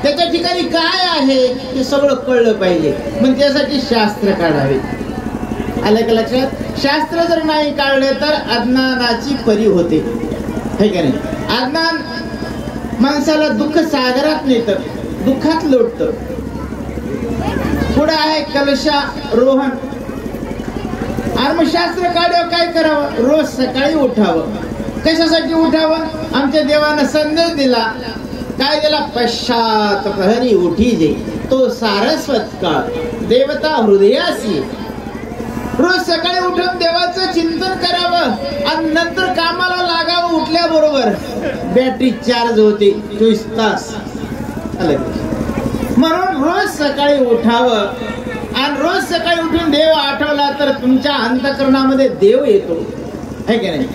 B: त्याच्या ठिकाणी काय आहे, हे सगळं कळलं पाहिजे. मग त्यासाठी शास्त्र काढावे. आलं का लक्षात? शास्त्र जर नाही काढले तर अज्ञानाची परी होते, है का नाही? अज्ञान माणसाला दुःख सागरात नेतं, दुःखात लोटतं. पुढे आहे कलशारोहण. आणि मग शास्त्र काढावं, काय करावं? रोज सकाळी उठावं. कशासाठी उठावं? आमच्या देवानं संदेश दिला. काय दिला? पश्चात प्रहरी उठी जे तो सारस्वत काळ देवता हृदयासी. रोज सकाळी उठून देवाचं चिंतन करावं आणि नंतर कामाला लागावं. उठल्याबरोबर बॅटरी चार्ज होते 24 तास. म्हणून रोज सकाळी उठावं आणि रोज सकाळी उठून देव आठवला तर तुमच्या अंतःकरणामध्ये देव येतो, है की नाही?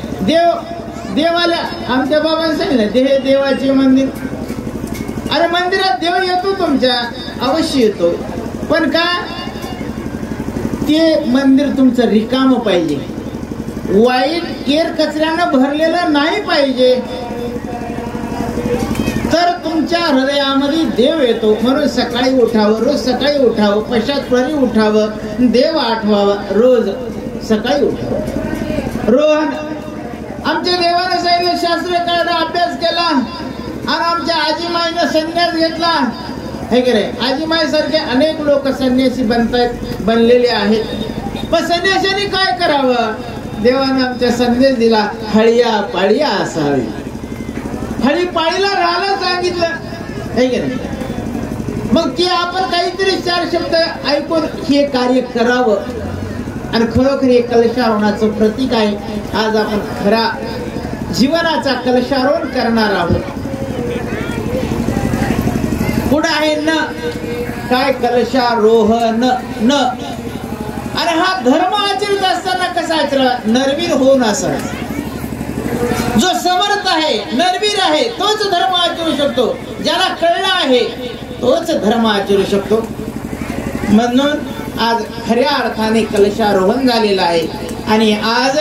B: देवाला आमच्या बाबांनी सांगितलं, देह देवाचे मंदिर. अरे मंदिरात देव येतो तुमच्या, अवश्य येतो. पण का? ते मंदिर तुमचं रिकाम पाहिजे, वाईट केर कचऱ्यानं भरलेलं नाही पाहिजे, तर तुमच्या हृदयामध्ये देव येतो. म्हणून सकाळी उठावं, रोज सकाळी उठावं, पश्चात्परी उठावं, देव आठवावा, रोज सकाळी उठावं. रोहन आमच्या देवाने सांगितलं, शास्त्र कळलं, अभ्यास केला आणि आमच्या आजीमाईनं संन्यास घेतला. हे की नाही, आजीमाई सारखे अनेक लोक संन्यासी बनलेले आहेत. पण संन्याशाने काय करावं? देवाने आमच्या संदेश दिला, हळिया पाळिया असावी. हळी पाळीला राहायला सांगितलं, हे की नाही. मग ते आपण काहीतरी 4 शब्द ऐकून हे कार्य करावं. आणि खरोखर हे कलशारोहणाचं प्रतीक आहे. आज आपण खरा जीवनाचा कलशारोहण करणार आहोत. पुढे आहे न, काय कलशारोहण न. आणि हा धर्म आचरित असताना कसा आचरा? नरवीर होऊन असायचा. जो समर्थ आहे, नरवीर आहे, तोच धर्म आचरू शकतो. ज्याला कळला आहे तोच धर्म आचरू शकतो. म्हणून आज खऱ्या अर्थाने कलशारोहण झालेलं आहे. आणि आज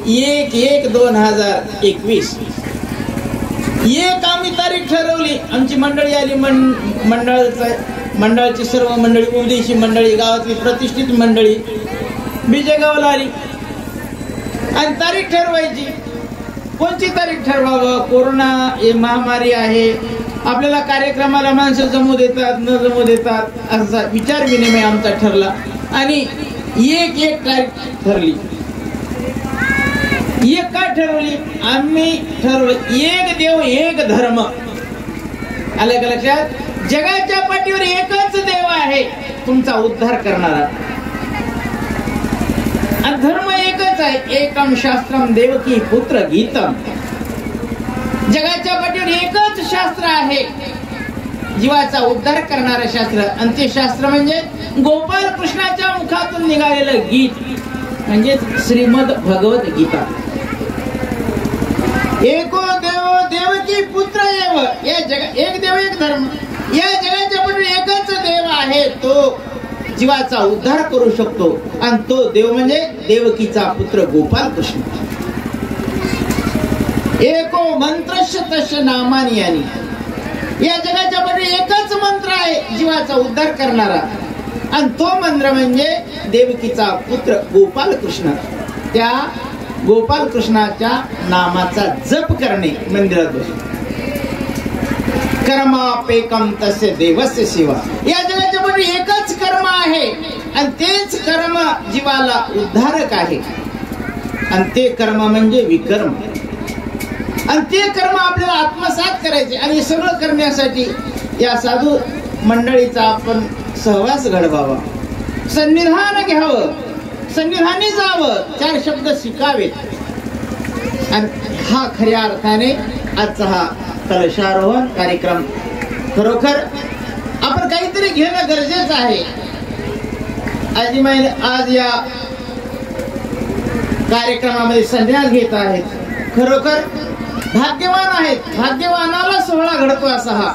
B: 1/1/2021 एक आम्ही तारीख ठरवली. आमची मंडळी आली, मंडळाची सर्व मंडळी, उद्देशी मंडळी, गावातली प्रतिष्ठित मंडळी बिजेगावला आली आणि तारीख ठरवायची. कोणती तारीख ठरवावं? कोरोना हे महामारी आहे, आपल्याला कार्यक्रमाला माणसं जमू देतात न जमू देतात असा विचार विनिमय आमचा ठरला आणि एक तारीख ठरली. एक का ठरवली? आम्ही ठरवलं एक देव एक धर्म. आलं का लक्षात? जगाच्या पाठीवर एकच देव आहे तुमचा उद्धार करणारा, आणि धर्म एकच आहे. एकम शास्त्रम देवकी पुत्र गीतम. जगाच्या पाठीवर एकच शास्त्र आहे जीवाचा उद्धार करणारं शास्त्र, आणि ते शास्त्र म्हणजे गोपाल कृष्णाच्या मुखातून निघालेलं गीत म्हणजे श्रीमद भगवत गीता. एको देव देवकी पुत्र एव. या जग एक देव एक धर्म. या जगाच्या पाठीवर एकच देव आहे, तो जीवाचा उद्धार करू शकतो, आणि तो देव म्हणजे देवकीचा पुत्र गोपाल कृष्ण. एको मंत्रस्य तस्य नामानि यानी. या जगाच्या पाठीवर एकच मंत्र आहे जीवाचा उद्धार करणारा, आणि तो मंत्र म्हणजे देवकीचा पुत्र गोपाल कृष्ण. त्या गोपाल कृष्णाच्या नामाचा जप करणे मंदिरात बसून. कर्मापेकम तस्य देवस्य सेवा. या जगाच्या पाठीवर एकच कर्म आहे, आणि तेच कर्म जीवाला उद्धारक आहे, आणि ते कर्म म्हणजे विकर्म. आणि ते कर्म आपल्याला आत्मसात करायचे, आणि हे सगळं करण्यासाठी या साधू मंडळीचा आपण सहवास घडवावा, संविधान घ्यावं, संविधानी जावं, 4 शब्द शिकावेत. आणि हा खऱ्या अर्थाने आजचा हा कलशारोहण कार्यक्रम खरोखर आपण काहीतरी घेणं गरजेचं आहे. आजीमाई आज या कार्यक्रमामध्ये संन्यास घेत आहेत. खरोखर भाग्यवान आहेत. भाग्यवानाला सोहळा घडतो असा हा.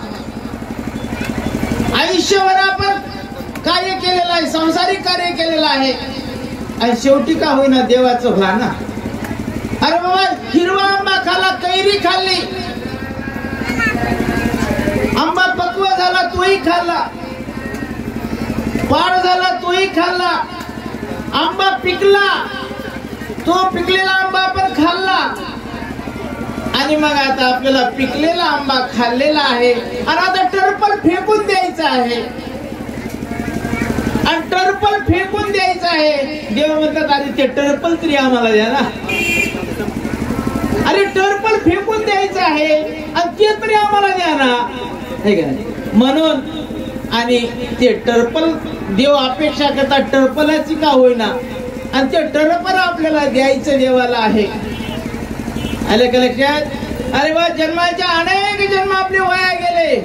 B: आयुष्यभर आपण कार्य केलेलं आहे, संसारिक कार्य केलेलं आहे, आणि शेवटी का होईना देवाचं भाना. अरे बाबा, हिरवा आंबा खाल्ला, कैरी खाल्ली, आंबा पक्व झाला तोही खाल्ला, पाड झाला तोही खाल्ला, आंबा पिकला तो पिकलेला आंबा आपण खाल्ला, आणि मग आता आपल्याला पिकलेला आंबा खाल्लेला आहे, आणि आता टरपल फेकून द्यायचं आहे, आणि टरपल फेकून द्यायचं आहे. देव म्हणतात, अरे ते टरपल तरी आम्हाला द्या ना. अरे टरपल फेकून द्यायचं आहे, आणि ते तरी आम्हाला द्या ना. हे का नाही? म्हणून आणि ते टरपल देव अपेक्षा करतात टरपलाची का होईना, आणि ते टरपल आपल्याला द्यायचं देवाला आहे. आलं का लक्षात? अरे बा, जन्माच्या अनेक जन्म आपले वाया गेले.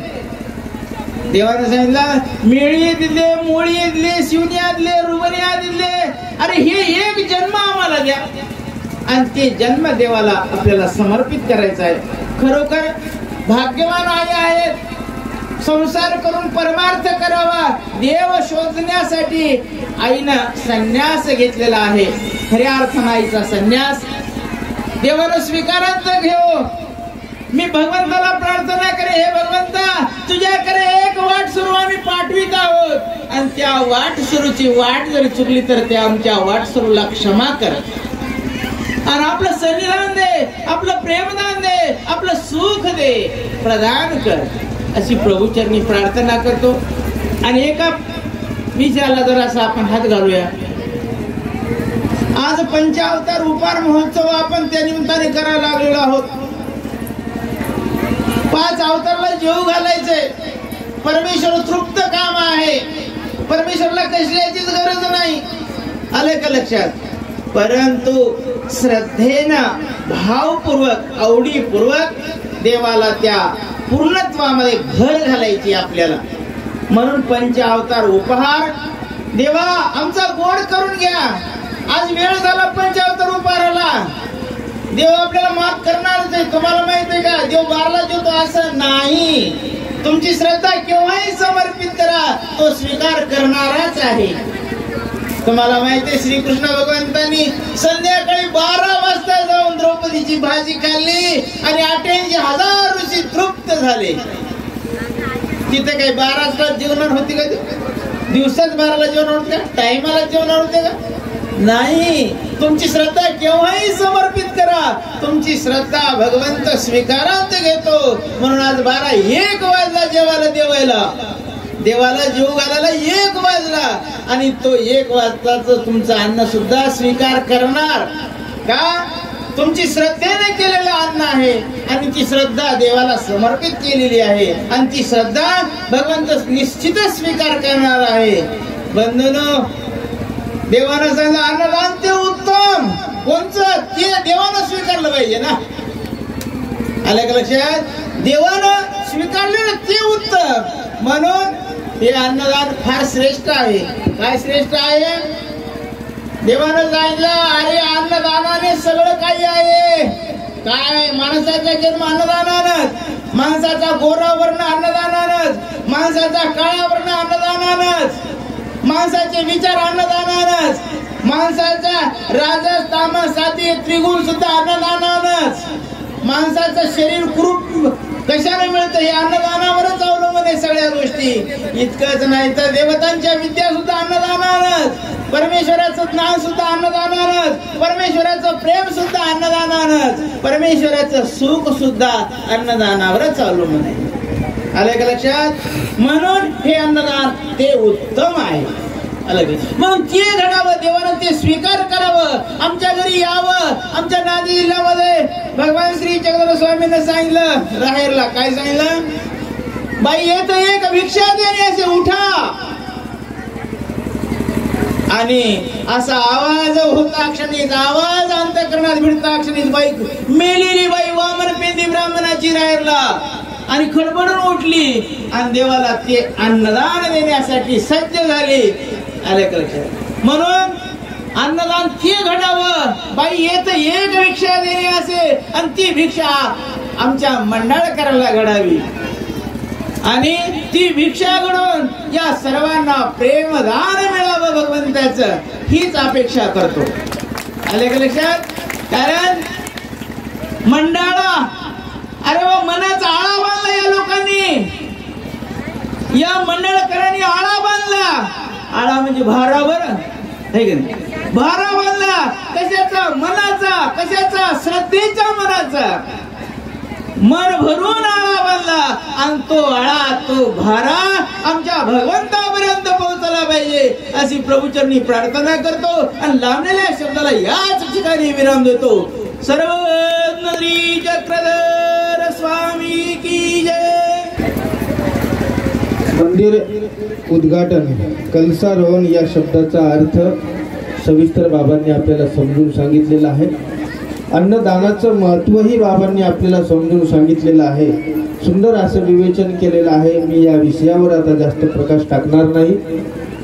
B: देवाने सांगितलं, मिळी दिले, मोळी दिले, शिवनिया दिले, रुबनिया दिले, अरे हे एक जन्म आम्हाला द्या, आणि ते जन्म देवाला आपल्याला समर्पित करायचा आहे. खरोखर भाग्यवान आई आहेत, संसार करून परमार्थ करावा, देव शोधण्यासाठी आईनं संन्यास घेतलेला आहे. खऱ्या अर्थानं आईचा संन्यास देवानं स्वीकारांत घेऊ. मी भगवंताला प्रार्थना करे, हे भगवंता तुझ्याकडे एक वाट सुरू आम्ही पाठवित आहोत आणि त्या वाट सुरूची वाट जरी चुकली तर त्या आमच्या वाट सुरूला क्षमा कर आणि आपलं सन्निधान दे, आपलं प्रेमदान दे, आपलं सुख दे, प्रदान कर अशी प्रभूचरणी प्रार्थना करतो. आणि एका विचाराला जरासा आपण हात घालूया. आज पंचावतार उपार महोत्सव आपण त्या निमित्ताने करायला लागलेलो आहोत. 5 अवतारला जेव घालायचंय. परमेश्वर तृप्त काम आहे. परमेश्वरला कशाचीच गरज नाही. आलं का लक्षात? परंतु श्रद्धेनं भावपूर्वक आवडीपूर्वक देवाला त्या पूर्णत्वामध्ये भर घालायची आपल्याला. म्हणून पंचावतार उपहार देवा आमचा गोड करून घ्या. आज वेळ झाला पंचावतार उपहाराला. देव आपल्याला माफ करणारच आहे. तुम्हाला माहित आहे का? देव बारला जेवतो असं नाही. तुमची श्रद्धा केव्हाही समर्पित करा, तो स्वीकार करणाराच आहे. तुम्हाला माहिती आहे श्रीकृष्ण भगवंतांनी संध्याकाळी 12 वाजता जाऊन द्रौपदीची भाजी खाल्ली आणि 88,000 ऋषी तृप्त झाले. तिथे काही 12 तास जेवणार होती का? दिवसाच 12ला जेवणार होते का? टाइमाला जेवणार होते का? नाही. तुमची श्रद्धा केव्हाही समर्पित करा. तुमची श्रद्धा भगवंत स्वीकारांत घेतो. म्हणून आज 12-1 वाजला जेवायला देवाला जेव घालायला 1 वाजला आणि तो 1 वाजताच तुमचं अन्न सुद्धा स्वीकार करणार का? तुमची श्रद्धेने केलेलं अन्न आहे आणि ती श्रद्धा देवाला समर्पित केलेली आहे आणि ती श्रद्धा भगवंत निश्चितच स्वीकार करणार आहे. बंधूंनो, देवानं सांगितलं अन्नदान ते उत्तम. कोणचं? ते देवानं स्वीकारलं पाहिजे ना. आलं का लक्षात? देवानं स्वीकारलेलं ते उत्तम. म्हणून हे अन्नदान फार श्रेष्ठ आहे. काय श्रेष्ठ आहे? देवानं सांगितलं अरे अन्नदानाने सगळं काही आहे. काय? माणसाचा जन्म अन्नदानानच, माणसाचा गोरा वर्ण अन्नदानानच, माणसाचा काळा वर्ण अन्नदानानच, माणसाचे विचार अन्नदानानच, माणसाचा राजस तामस सात्विक त्रिगुण सुद्धा अन्नदानानच, माणसाचं शरीर कुरूप कशाने मिळतं हे अन्नदानावरच अवलंबून आहे सगळ्या गोष्टी. इतकंच नाही तर देवतांच्या विद्या सुद्धा अन्नदानानच, परमेश्वराचं ज्ञान सुद्धा अन्नदानानच, परमेश्वराचं प्रेम सुद्धा अन्नदानानच, परमेश्वराचं सुख सुद्धा अन्नदानावरच अवलंबून आहे. आलं का लक्षात? म्हणून हे अन्नदान ते उत्तम आहे. मग ते घडावं, देवानं ते स्वीकार करावं, आमच्या घरी यावं. आमच्या नांदेड जिल्ह्यामध्ये भगवान श्री चक्रधर स्वामींना सांगितलं, राहेरला काय सांगितलं? बाई येत एक भिक्षा देण्याचे उठा. आणि असा आवाज होता क्षणीच, आवाज अंतःकरणात भिडता क्षणीच बाई मेलेली बाई वामन पेंदी ब्राह्मणाची राहेरला आणि खडबडून उठली आणि देवाला ते अन्नदान देण्यासाठी सज्ज झाली. आले का लक्षात? म्हणून अन्नदान ते घडावं. बाई येत एक भिक्षा देणे असे आणि ती भिक्षा आमच्या मंडळकराला घडावी आणि ती भिक्षा घडून या सर्वांना प्रेमदान मिळावं भगवंताचं, हीच अपेक्षा करतो. आले का लक्षात? कारण मंडळा अरे वा मनाचा आळा बांधला या लोकांनी, या मंडळकरांनी आळा बांधला. आळा म्हणजे भारावर आहे की नाही? भारा बांधला कशाचा? मनाचा. कशाचा? श्रद्धेच्या मनाचा. मन भरून आळा बांधला आणि तो आळा, तो भारा आमच्या भगवंतापर्यंत पोहोचला पाहिजे अशी प्रभूचरणी प्रार्थना करतो आणि लांबलेल्या शब्दाला याच ठिकाणी विराम देतो. सर्व श्री चक्रधर स्वामी की जय.
C: मंदिर उद्घाटन कलसारोहण या शब्दाचा अर्थ सविस्तर बाबांनी आपल्याला समजून सांगितलेला आहे. अन्नदानाचं महत्त्वही बाबांनी आपल्याला समजून सांगितलेलं आहे. सुंदर असं विवेचन केलेलं आहे. मी या विषयावर आता जास्त प्रकाश टाकणार नाही.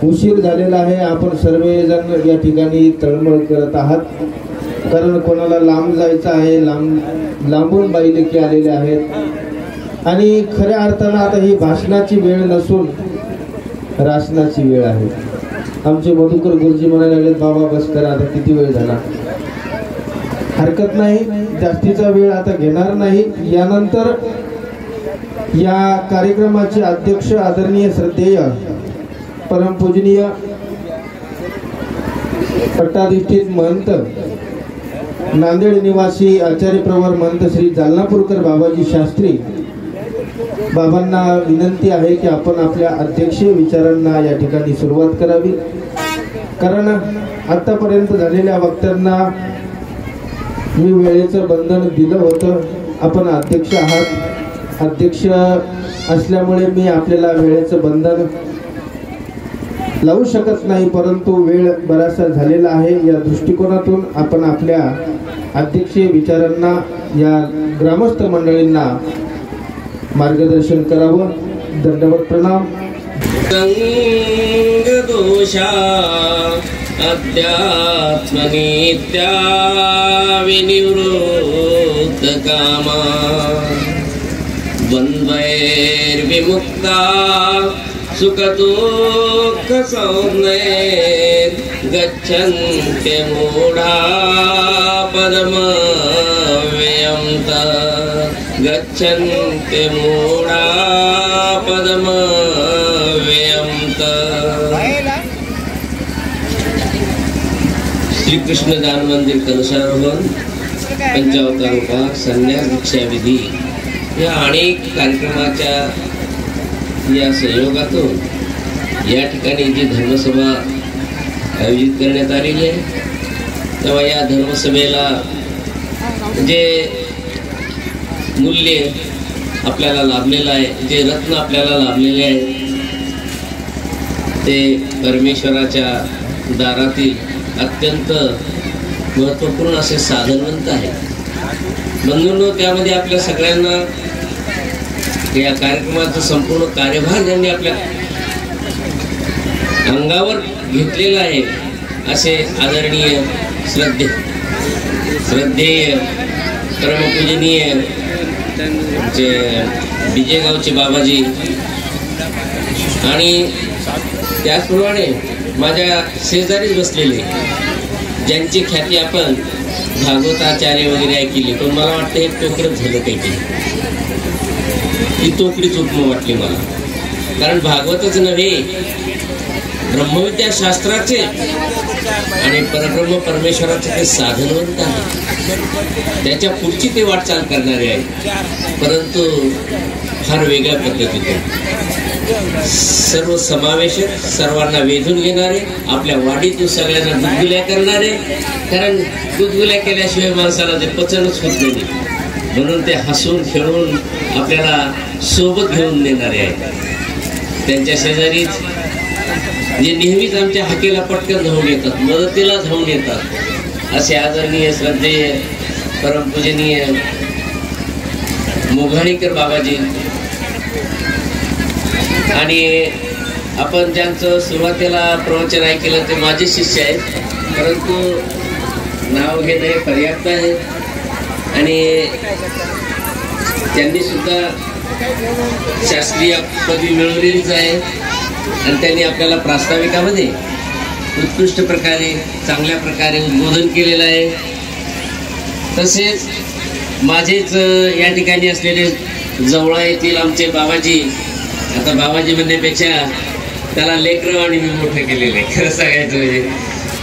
C: उशीर झालेला आहे. आपण सर्वजण या ठिकाणी तळमळ करत आहात, कारण कोणाला लांब जायचं आहे, लांबून बाईलेकी आलेले आहेत. आणि खऱ्या अर्थानं आता ही भाषणाची वेळ नसून रासनाची वेळ आहे. आमचे मधुकर गुरुजी म्हणायला लागले, बाबा बस करा, आता किती वेळ झाला. हरकत नाही, जास्तीचा वेळ आता घेणार नाही. यानंतर या कार्यक्रमाचे अध्यक्ष आदरणीय श्रद्धेय परमपूजनीय पट्टाधिष्ठित महंत नांदेड निवासी आचार्य प्रवर महंत श्री जालनापूरकर बाबाजी शास्त्री बाबांना विनंती आहे की आपण आपल्या अध्यक्षीय विचारांना या ठिकाणी सुरुवात करावी. कारण आतापर्यंत झालेल्या वक्त्यांना मी वेळेचं बंधन दिलं होतं. आपण अध्यक्ष आहात, अध्यक्ष असल्यामुळे मी आपल्याला वेळेचं बंधन लावू शकत नाही, परंतु वेळ बराचसा झालेला आहे. या दृष्टिकोनातून आपण आपल्या अध्यक्षीय विचारांना या ग्रामस्थ मंडळींना मार्गदर्शन करावं. दंडवत प्रणाम.
F: दोषा अध्यात्मनित्या विनिवृत्त कामा द्वन्द्वैर्विमुक्ता सुखदुःख संज्ञैर् गच्छन्ते मूढा पदमव्ययं गच्छन्ते मूढा पदमव्ययं. श्री कृष्ण दान मंदिर कलशारोहण, पंचावतारोपा, संन्यास दीक्षा विधी या अनेक कार्यक्रमाच्या या सहयोगातून या ठिकाणी जी धर्मसभा आयोजित करण्यात आलेली आहे, तेव्हा या धर्मसभेला जे मूल्य आपल्याला लाभलेलं आहे, जे रत्न आपल्याला लाभलेले आहे, ते परमेश्वराच्या दारातील अत्यंत महत्त्वपूर्ण असे साधनवंत आहे. बंधूंनो, त्यामध्ये आपल्या सगळ्यांना या कार्यक्रमाचा संपूर्ण कार्यभार ज्यांनी आपल्या अंगावर घेतलेला आहे असे आदरणीय श्रद्धेय परमपूजनीय विजयगावचे बाबाजी आणि त्याचप्रमाणे माझ्या शेजारीच बसलेले ज्यांची ख्याती आपण भागवताचार्य वगैरे ऐकली, पण मला वाटतं हे टोकरच झालं काहीतरी. ही तोकडीच उपमा वाटली मला. कारण भागवतच नव्हे, ब्रह्मविद्या शास्त्राचे आणि परब्रह्म परमेश्वराचे ते साधनवंत आहे. त्याच्या पुढची ते वाटचाल करणारे आहे, परंतु फार वेगळ्या पद्धतीने सर्व समावेशक, सर्वांना वेधून घेणारे, आपल्या वाडीतून सगळ्यांना दुधगुल्या करणारे. कारण दुधगुल्या केल्याशिवाय माणसाला ते पचनच होत नाही, म्हणून ते हसून खेळून आपल्याला सोबत घेऊन नेणारे आहेत. त्यांच्या शेजारीच जे नेहमीच आमच्या हाकेला पटकन धावून येतात, मदतीला धावून येतात, असे आदरणीय श्रद्धेय परमपूजनीय मोघाणीकर बाबाजी. आणि आपण ज्यांचं सुरुवातीला प्रवचन ऐकलं ते माझे शिष्य आहेत, परंतु नाव घेणे पर्याप्त आहे. आणि त्यांनी सुद्धा शास्त्रीय पदवी मिळवलेलीच आहे आणि त्यांनी आपल्याला प्रास्ताविकामध्ये उत्कृष्ट प्रकारे, चांगल्या प्रकारे उद्बोधन केलेलं आहे. तसेच माझेच या ठिकाणी असलेले जवळ येथील आमचे बाबाजी, आता बाबाजी म्हणण्यापेक्षा त्याला लेकरं आणि मी मोठं केलेलं आहे. खरं सांगायचं म्हणजे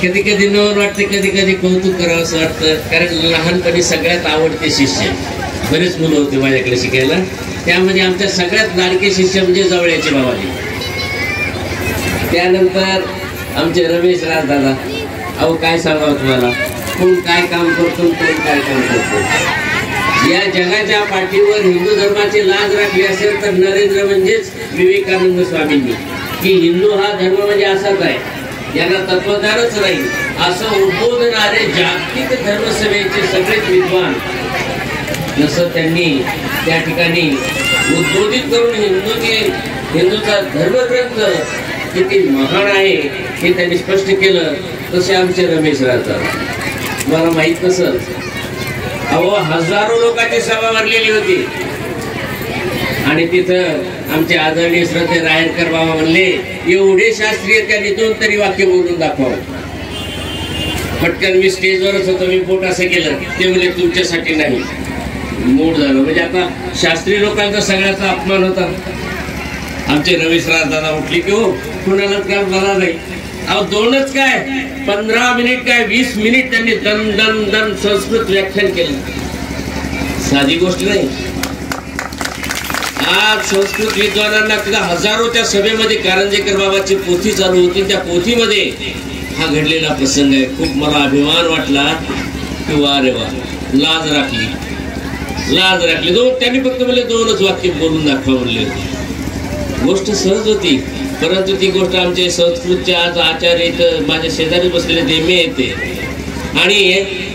F: कधी कधी नवल वाटते, कधी कधी कौतुक करावं असं वाटतं. कारण लहानपणी सगळ्यात आवडते शिष्य, बरेच मुलं होते माझ्याकडे शिकायला, त्यामध्ये आमच्या सगळ्यात लाडके शिष्य म्हणजे जवळचे बाबाजी. त्यानंतर आमचे रमेश राज दादा. अहो काय सांगावं तुम्हाला, कोण काय काम करतो, कोण काय काम करतो. या जगाच्या पाठीवर हिंदू धर्माची लाज राखली असेल तर नरेंद्र म्हणजेच विवेकानंद स्वामींनी, की हिंदू हा धर्म म्हणजे असाच आहे, यांना तत्वज्ञानच राहील असं उद्बोधणारे जागतिक धर्मसभेचे सगळेच विद्वान जसं त्यांनी त्या ठिकाणी उद्बोधित करून हिंदूचा धर्मग्रंथ किती महान आहे हे त्यांनी स्पष्ट केलं. तसे आमचे रमेश राहतात. मला माहित नसल, अहो हजारो लोकांची सभा भरलेली होती. आणि तिथं आमचे आदरणीय श्रद्धे रायरकर बाबा म्हणले एवढे शास्त्रीय त्यांनी 2 तरी वाक्य बोलून दाखवावं. पटकन मी स्टेजवरच होतो, मी बोट असं केलं, ते म्हणजे तुमच्यासाठी नाही. मूड झालं. म्हणजे आता शास्त्रीय लोकांचा सगळ्याचा अपमान होता. आमचे रवीशराज दादा उठले की हो कुणालाच काय मला नाही. अहो 2च काय 15 मिनिट काय 20 मिनिट त्यांनी दन दन दन संस्कृत व्याख्यान केलं. साधी गोष्ट नाही. आज संस्कृत विद्वानांना तिला हजारोच्या सभेमध्ये कारंजेकर बाबाची पोथी चालू होती. त्या पोथीमध्ये हा घडलेला प्रसंग आहे. खूप मला अभिमान वाटला की वा रे वा, लाज राखली. त्यांनी फक्त मला 2च वाक्य बोलून दाखवा म्हणले. गोष्ट सहज होती, परंतु ती गोष्ट आमचे संस्कृतचे आज आचार्य इथं माझ्या शेजारी बसलेले देमे येते आणि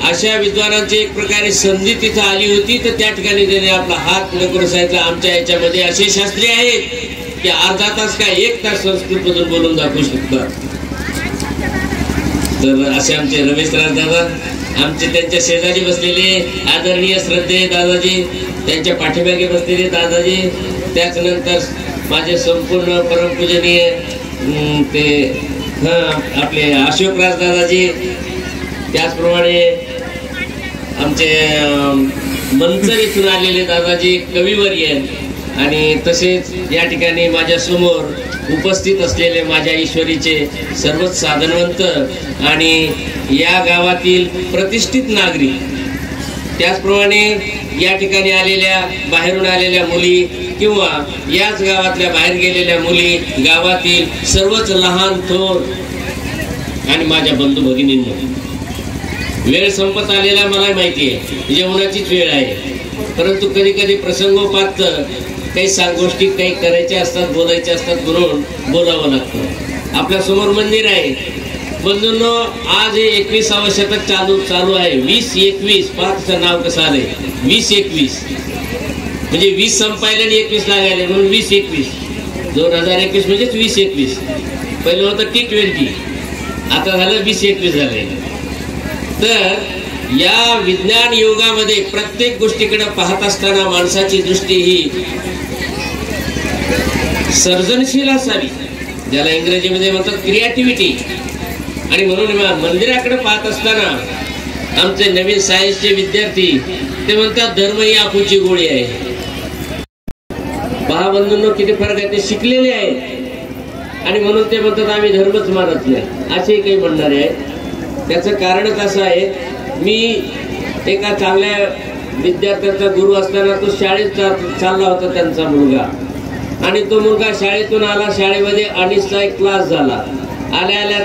F: अशा विद्वानांची एक प्रकारे संधी तिथं आली होती. तर त्या ठिकाणी त्याने आपला हात नको रसायचा. आमच्या याच्यामध्ये असे शास्त्री आहेत की अर्धा तास काय 1 तास संस्कृत मधून बोलून दाखवू शकतात. तर असे आमचे रमेशराज दादा, आमचे त्यांच्या शेजारी बसलेले आदरणीय श्रद्धेय दादाजी, त्यांच्या पाठीमागे बसलेले दादाजी, त्याच्यानंतर माझे संपूर्ण परमपूजनीय ते आपले अशोकराज दादाजी, त्याचप्रमाणे आमचे मंचर इथून आलेले दादाजी कविवर्य, आणि तसेच या ठिकाणी माझ्या समोर उपस्थित असलेले माझ्या ईश्वरीचे सर्वच साधनवंत आणि या गावातील प्रतिष्ठित नागरिक, त्याचप्रमाणे या ठिकाणी आलेल्या बाहेरून आलेल्या मुली किंवा याच गावातल्या बाहेर गेलेल्या मुली, गावातील सर्वच लहान थोर आणि माझ्या बंधू भगिनींनो, वेळ संपत आलेला मला माहिती आहे, जेवणाचीच वेळ आहे. परंतु कधी कधी प्रसंगोपात काही गोष्टी काही करायच्या असतात, बोलायच्या असतात, म्हणून बोलावं लागतं. आपल्या समोर मंदिर आहे. बंधूंनो, आज हे 21वे शतक चालू आहे. 2021 पाचचं नाव कसं आलंय 2021, म्हणजे 20 संपायला आणि 21 लागायला, म्हणून 2021. 2021 म्हणजेच 2021. पहिलं होतं T20, आता झालं 2021 झालंय. तर या विज्ञान युगामध्ये प्रत्येक गोष्टीकडे पाहत असताना माणसाची दृष्टी ही सर्जनशील असावी, ज्याला इंग्रजीमध्ये म्हणतात क्रिएटिव्हिटी. आणि म्हणून मंदिराकडे पाहत असताना आमचे नवीन सायन्सचे विद्यार्थी ते म्हणतात धर्म ही आपूची गोळी आहे. पहा बंधूंनो, किती फरक आहे. ते शिकलेले आहेत आणि म्हणून ते म्हणतात आम्ही धर्मच मानत नाही, असे काही म्हणणारे आहेत. त्याचं कारणच असं आहे, मी एका चांगल्या विद्यार्थ्याचा गुरु असताना तो शाळेत चालला होता त्यांचा मुलगा, आणि तो मुलगा शाळेतून आला. शाळेमध्ये अनिसचा एक क्लास झाला. आल्या आल्या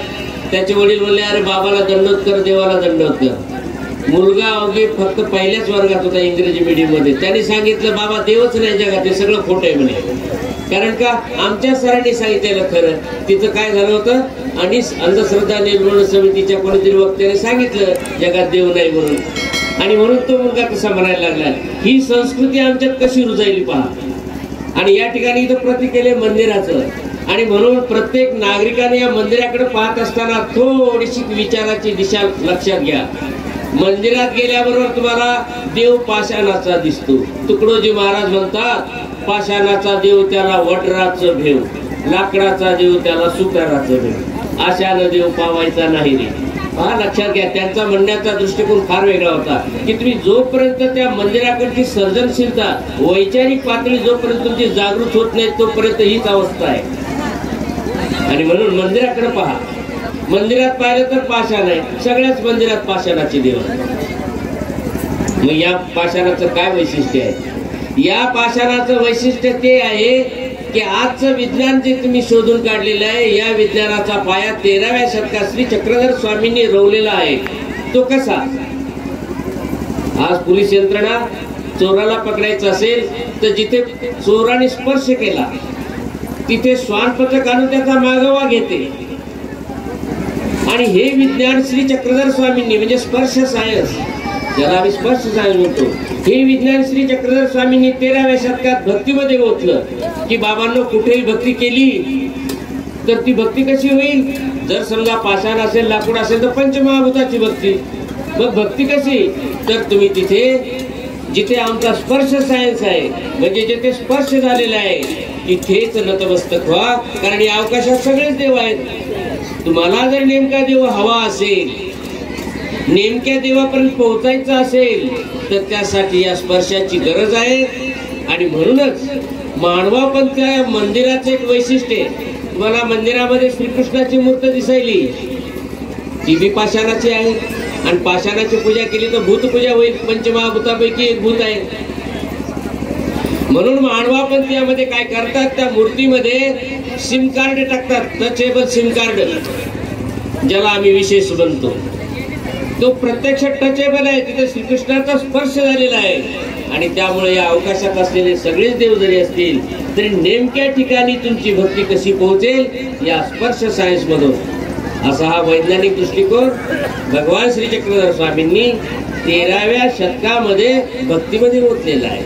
F: त्याचे वडील म्हणले अरे बाबाला दंडवत कर, देवाला दंडवत कर. मुलगा अवघे फक्त पहिल्याच वर्गात होता इंग्रजी मीडियम मध्ये. त्यांनी सांगितलं बाबा देवच नाही जगात, हे सगळं खोटं आहे म्हणे. कारण का आमच्या सरांनी सांगितलेलं खरं. तिथं काय झालं होतं, अनिस अंधश्रद्धा निर्मूलन समितीच्या कोणीतरी वक्त्याने सांगितलं जगात देव नाही म्हणून, आणि म्हणून तो मुलगा कसा म्हणायला लागला. ही संस्कृती आमच्यात कशी रुजायली पहा. आणि या ठिकाणी इथं प्रतीक केले मंदिराचं, आणि म्हणून प्रत्येक नागरिकाने या मंदिराकडे पाहत असताना थोडीशी विचाराची दिशा लक्षात घ्या. मंदिरात गेल्याबरोबर तुम्हाला देव पाषाणाचा दिसतो. तुकडोजी महाराज म्हणतात पाषाणाचा देव त्याला वडराचं भेव, लाकडाचा देव त्याला सुताराचं भेव, अशानं देव पावायचा नाही रे. हा लक्षात घ्या. त्यांचा म्हणण्याचा दृष्टिकोन फार वेगळा होता की तुम्ही जोपर्यंत त्या मंदिराकडची सर्जनशीलता वैचारिक पातळी जोपर्यंत तुमची जागृत होत नाही तोपर्यंत हीच अवस्था आहे. आणि म्हणून मंदिराकडे पहा. मंदिरात पाहिलं तर पाषाण आहे, सगळ्याच मंदिरात पाषाणाचे देव. मग या पाषाणाचं काय वैशिष्ट्य आहे? या पाषाणाचं वैशिष्ट्य ते आहे की आजचं विज्ञान जे तुम्ही शोधून काढलेलं आहे, या विज्ञानाचा पाया 13व्या शतकात श्री चक्रधर स्वामींनी रोवलेला आहे. तो कसा? आज पोलीस यंत्रणा चोराला पकडायचं असेल तर जिथे चोराने स्पर्श केला तिथे श्वानपथक आणून त्याचा मागोवा घेते. आणि हे विज्ञान श्री चक्रधर स्वामींनी, म्हणजे स्पर्श सायन्स, ज्याला आम्ही स्पर्श सायन्स म्हणतो, हे विज्ञान श्री चक्रधर स्वामींनी 13व्या शतकात भक्तीमध्ये ओतलं की बाबांनो कुठेही भक्ती केली तर ती भक्ती कशी होईल? जर समजा पाषाण असेल, लाकूड असेल तर पंचमहाभूताची भक्ती. मग भक्ती कशी? तर तुम्ही तिथे जिथे आमचा स्पर्श सायन्स आहे, म्हणजे जिथे स्पर्श झालेला आहे तिथेच नतमस्तक व्हा, कारण या अवकाशात सगळेच देव आहेत. तुम्हाला जर नेमका देव हवा असेल, नेमक्या देवापर्यंत पोहोचायचं असेल, तर त्यासाठी या स्पर्शाची गरज आहे. आणि म्हणूनच मानवापंथच्या मंदिराचं एक वैशिष्ट्य आहे. तुम्हाला मंदिरामध्ये श्रीकृष्णाची मूर्ती दिसायली, ती बी पाषाणाची आहे, आणि पाषाणाची पूजा केली तर भूतपूजा होईल. पंचमहाभूतापैकी एक भूत आहे. म्हणून मानवापंथ यामध्ये काय करतात, त्या मूर्तीमध्ये सिम कार्ड टाकतात, टचेबल सिम कार्ड, ज्याला आम्ही विशेष बनतो. तो प्रत्यक्ष टचेबल आहे, तिथे श्रीकृष्णाचा स्पर्श झालेला आहे. आणि त्यामुळे या अवकाशात असलेले सगळेच देव जरी असतील तरी नेमक्या ठिकाणी तुमची भक्ती कशी पोहोचेल, या स्पर्श सायन्स मधून. असा हा वैज्ञानिक दृष्टिकोन भगवान श्री चक्रधर स्वामींनी 13व्या शतकामध्ये भक्तीमध्ये ओतलेला आहे.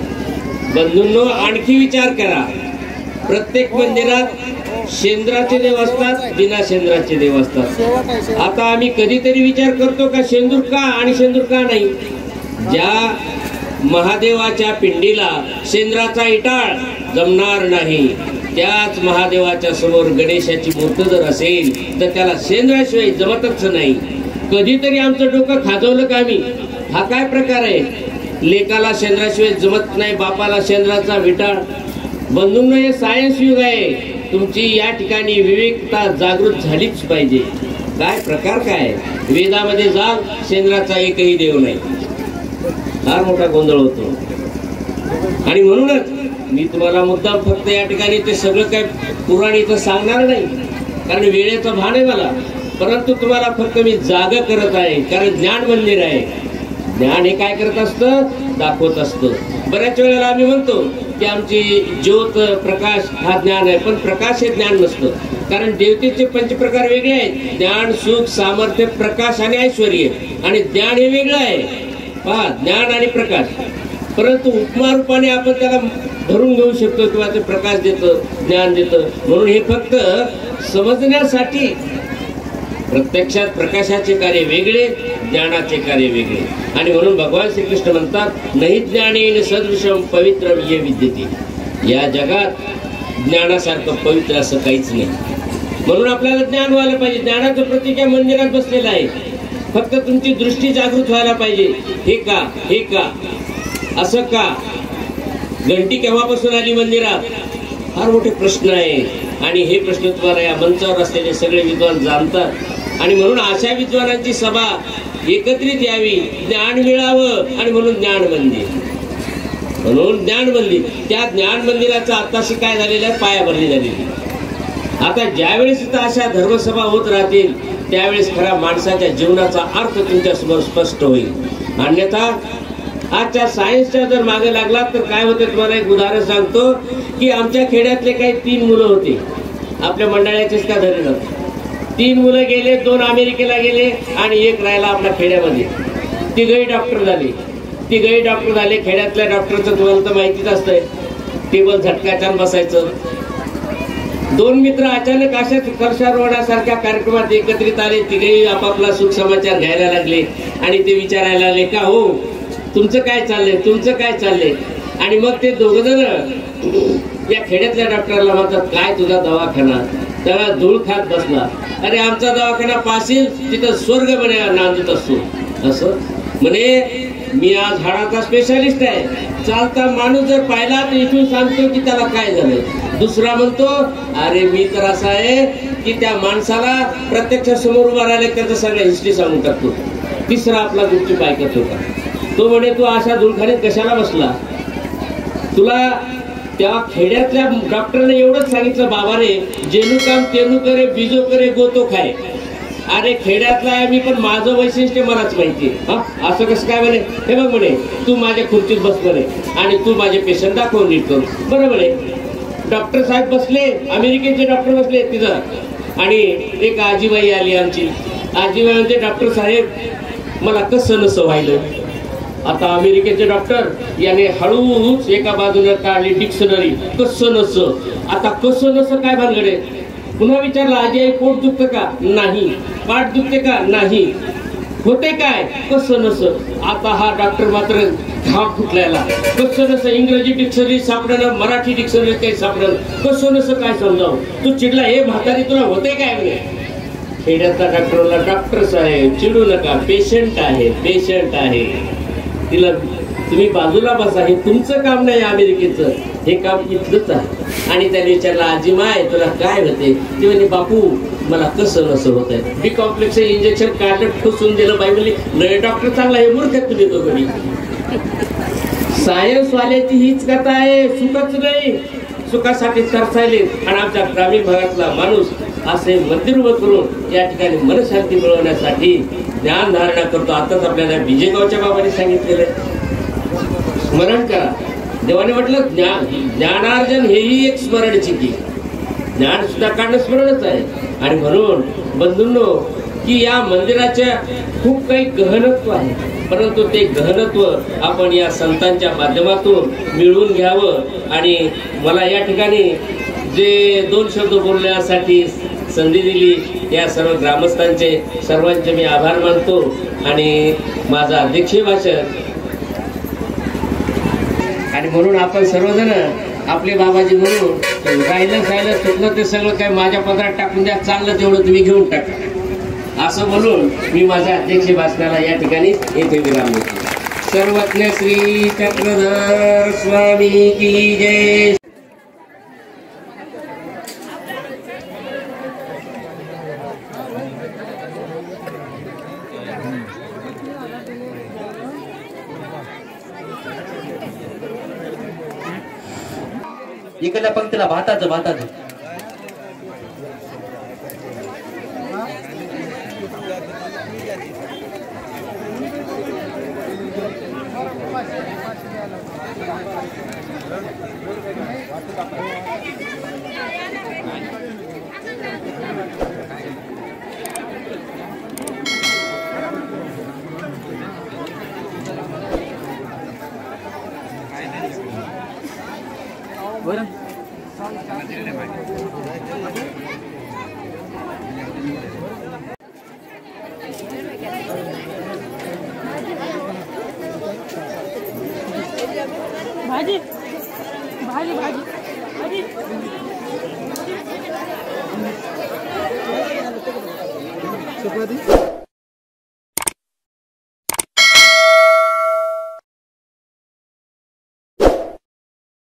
F: बंधूंनो, आणखी विचार करा. प्रत्येक मंदिरात शेंद्राचे देव असतात, बिना शेंद्राचे देव असतात. आता आम्ही कधीतरी विचार करतो का शेंदूर का आणि शेंदूर का नाही? ज्या महादेवाच्या पिंडीला शेंद्राचा इटाळ जमणार नाही, त्याच महादेवाच्या समोर गणेशाची मूर्ती जर असेल तर त्याला शेंद्राशिवाय जमतच नाही. कधीतरी आमचं डोकं खाजवलं का आम्ही? हा काय प्रकार आहे? लेकाला शेंद्राशिवाय जमत नाही, बापाला शेंद्राचा विटाळ. बंधूंनो, हे सायन्स युग आहे. तुमची या ठिकाणी विवेकता जागृत झालीच पाहिजे. काय प्रकार काय? वेदामध्ये जाल, शेंद्राचा एकही देव नाही. फार मोठा गोंधळ होतो. आणि म्हणूनच मी तुम्हाला मुद्दाम फक्त या ठिकाणी ते सगळं काय पुराण इथं सांगणार नाही, कारण वेळेचा भान आहे मला. परंतु तुम्हाला फक्त मी जागा करत आहे, कारण ज्ञान मंदिर आहे. ज्ञान हे काय करत असतं? दाखवत असतं. बऱ्याच वेळेला आम्ही म्हणतो की आमची ज्योत प्रकाश हा ज्ञान आहे, पण प्रकाश हे ज्ञान नसतं. कारण देवतेचे पंचप्रकार वेगळे आहेत. ज्ञान, सुख, सामर्थ्य, प्रकाश आणि ऐश्वर्य. आणि ज्ञान हे वेगळं आहे. पहा, ज्ञान आणि प्रकाश. परंतु उपमा रूपाने आपण त्याला धरून घेऊ शकतो किंवा ते प्रकाश देतं, ज्ञान देतं. म्हणून हे फक्त समजण्यासाठी. प्रत्यक्षात प्रकाशाचे कार्य वेगळे, ज्ञानाचे कार्य वेगळे. आणि म्हणून भगवान श्रीकृष्ण म्हणतात, नाही ज्ञानेन सदृशम पवित्र ये विद्यते. या जगात ज्ञानासारखं पवित्र असं काहीच नाही. म्हणून आपल्याला ज्ञान व्हायला पाहिजे. ज्ञानाचं प्रतीक या मंदिरात बसलेलं आहे. फक्त तुमची दृष्टी जागृत व्हायला पाहिजे. हे का, हे का, असं का? घंटी केव्हापासून आली मंदिरात? फार मोठे प्रश्न आहे. आणि हे प्रश्न तुम्हाला या मंचावर असलेले सगळे विद्वान जाणतात. आणि म्हणून अशा विद्वानांची सभा एकत्रित यावी, ज्ञान मिळावं. आणि म्हणून ज्ञान मंदिर, म्हणून ज्ञान मंदिर. त्या ज्ञान मंदिराचं आताशी काय झालेलं आहे? पायाभरणी झालेली. आता ज्यावेळेस इथं अशा धर्मसभा होत राहतील त्यावेळेस खरा माणसाच्या जीवनाचा अर्थ तुमच्या समोर स्पष्ट होईल. अन्यथा आजच्या सायन्सच्या जर मागे लागला तर काय होते? तुम्हाला एक उदाहरण सांगतो की आमच्या खेड्यातले काही 3 मुलं होते. आपल्या मंडळाचेच का धरलं. 3 मुलं गेले, 2 अमेरिकेला गेले आणि 1 राहिला आपल्या खेड्यामध्ये. तिघही डॉक्टर झाले. तिघही डॉक्टर झाले. खेड्यातल्या डॉक्टरचं तुम्हाला तर माहितीच असतंय, टेबल झटकाच्यान बसायचं. 2 मित्र अचानक अशाच कर्षारोहणासारख्या कार्यक्रमात एकत्रित आले. तिघही आपापला सुख समाचार घ्यायला लागले आणि ते विचारायला लागले का हो तुमचं काय चाललंय, तुमचं काय चाललंय. आणि मग ते 2 जण या खेड्यातल्या डॉक्टरला म्हणतात, काय तुझा दवाखाना? त्याला धूळ खात बसला. अरे आमचा दवाखाना पाशील तिथं स्वर्ग म्हणे नांदत असतो. असं म्हणे, मी आज हाडाचा स्पेशालिस्ट आहे. चालता माणूस जर पाहिला तर इथून सांगतो की त्याला काय झालं. दुसरा म्हणतो, अरे मी तर असा आहे की त्या माणसाला प्रत्यक्ष समोर उभा राहिला त्याचं सगळं हिस्ट्री सांगून टाकतो. तिसरा आपला गुपचूप ऐकत होता. तो म्हणे, तू अशा धुळखाणीत कशाला बसला? तुला त्या खेड्यातल्या डॉक्टरने एवढंच सांगितलं, बाबा रे जेनू काम तेनू करे, बिजो करे, गोतो खाय. अरे खेड्यातला आहे मी, पण माझं वैशिष्ट्य मलाच माहिती. हा असं कसं काय म्हणे? हे बघ म्हणे, तू माझ्या खुर्चीत बस म्हणे आणि तू माझे पेशंट दाखवून नीट करू. बरं म्हणे. डॉक्टर साहेब बसले, अमेरिकेचे डॉक्टर बसले तिथं. आणि एक आजीबाई आली आमची. आजीबाई म्हणते, डॉक्टर साहेब मला कसं नसं व्हायलं. आता अमेरिकेचे डॉक्टर याने हळूच एका बाजूला काढली डिक्शनरी, कसं नसं. आता कसं नसं काय भानगडे? पुन्हा विचारलं, आजी पोट दुखतं का? नाही. पाठ दुखते का? नाही. होते काय? कसं नसं. आता हा डॉक्टर मात्र घाम फुटलेला, कसं नसं इंग्रजी डिक्शनरी सापडणं, मराठी डिक्शनरी काही सापडणं, कसं नसं काय समजावं. तू चिडला, हे म्हातारी तुला होते काय म्हणे. खेड्यातला डॉक्टरला, डॉक्टर साहेब चिडू नका, पेशंट आहे, पेशंट आहे, तिला तुम्ही बाजूला बसा, हे तुमचं काम नाही अमेरिकेचं, हे काम इथलंच आहे. आणि त्याने विचारला, आजी माय तुला काय होते. ती म्हणजे बापू मला कसं नसं होत आहे. बी कॉम्प्लेक्स इंजेक्शन काढलं, ठोसून दिलं. बाई म्हणली नाही डॉक्टर चांगला, हे मूर्ख तुम्ही दोघं. सायन्स वाल्याची हीच कथा आहे, सुखच नाही, सुखासाठी तरसायले. आणि आमच्या ग्रामीण भागातला माणूस असे मंदिर उभं करून या ठिकाणी मनशांती मिळवण्यासाठी ज्ञान धारणा करतो. आताच आपल्याला विजयगावच्या बाबांनी सांगितलेलं, स्मरण करा. देवाने म्हटलं ज्ञानार्जन हेही एक स्मरणची की, ज्ञान सुद्धा काढणं स्मरणच आहे. आणि म्हणून बंधूंनो, की या मंदिराच्या खूप काही गहनत्व आहे, परंतु ते गहनत्व आपण या संतांच्या माध्यमातून मिळवून घ्यावं. आणि मला या ठिकाणी जे 2 शब्द बोलण्यासाठी संधी दिली या सर्व ग्रामस्थांचे, सर्वांचे मी आभार मानतो. आणि माझं अध्यक्षीय भाषण, आणि म्हणून आपण सर्वजण आपले बाबाजी म्हणून राहिलं चुकलं ते सगळं काय माझ्या पदरात टाकून द्या, चांगलं तेवढं तुम्ही घेऊन टाका, असं म्हणून मी माझ्या अध्यक्षीय भाषणाला या ठिकाणी येथे विराम देतो. सर्वज्ञ श्री चक्रधर स्वामी की जय.
G: इकडल्या पंक्तीला भाताचं
H: भाजी भाजी भाजी भाजी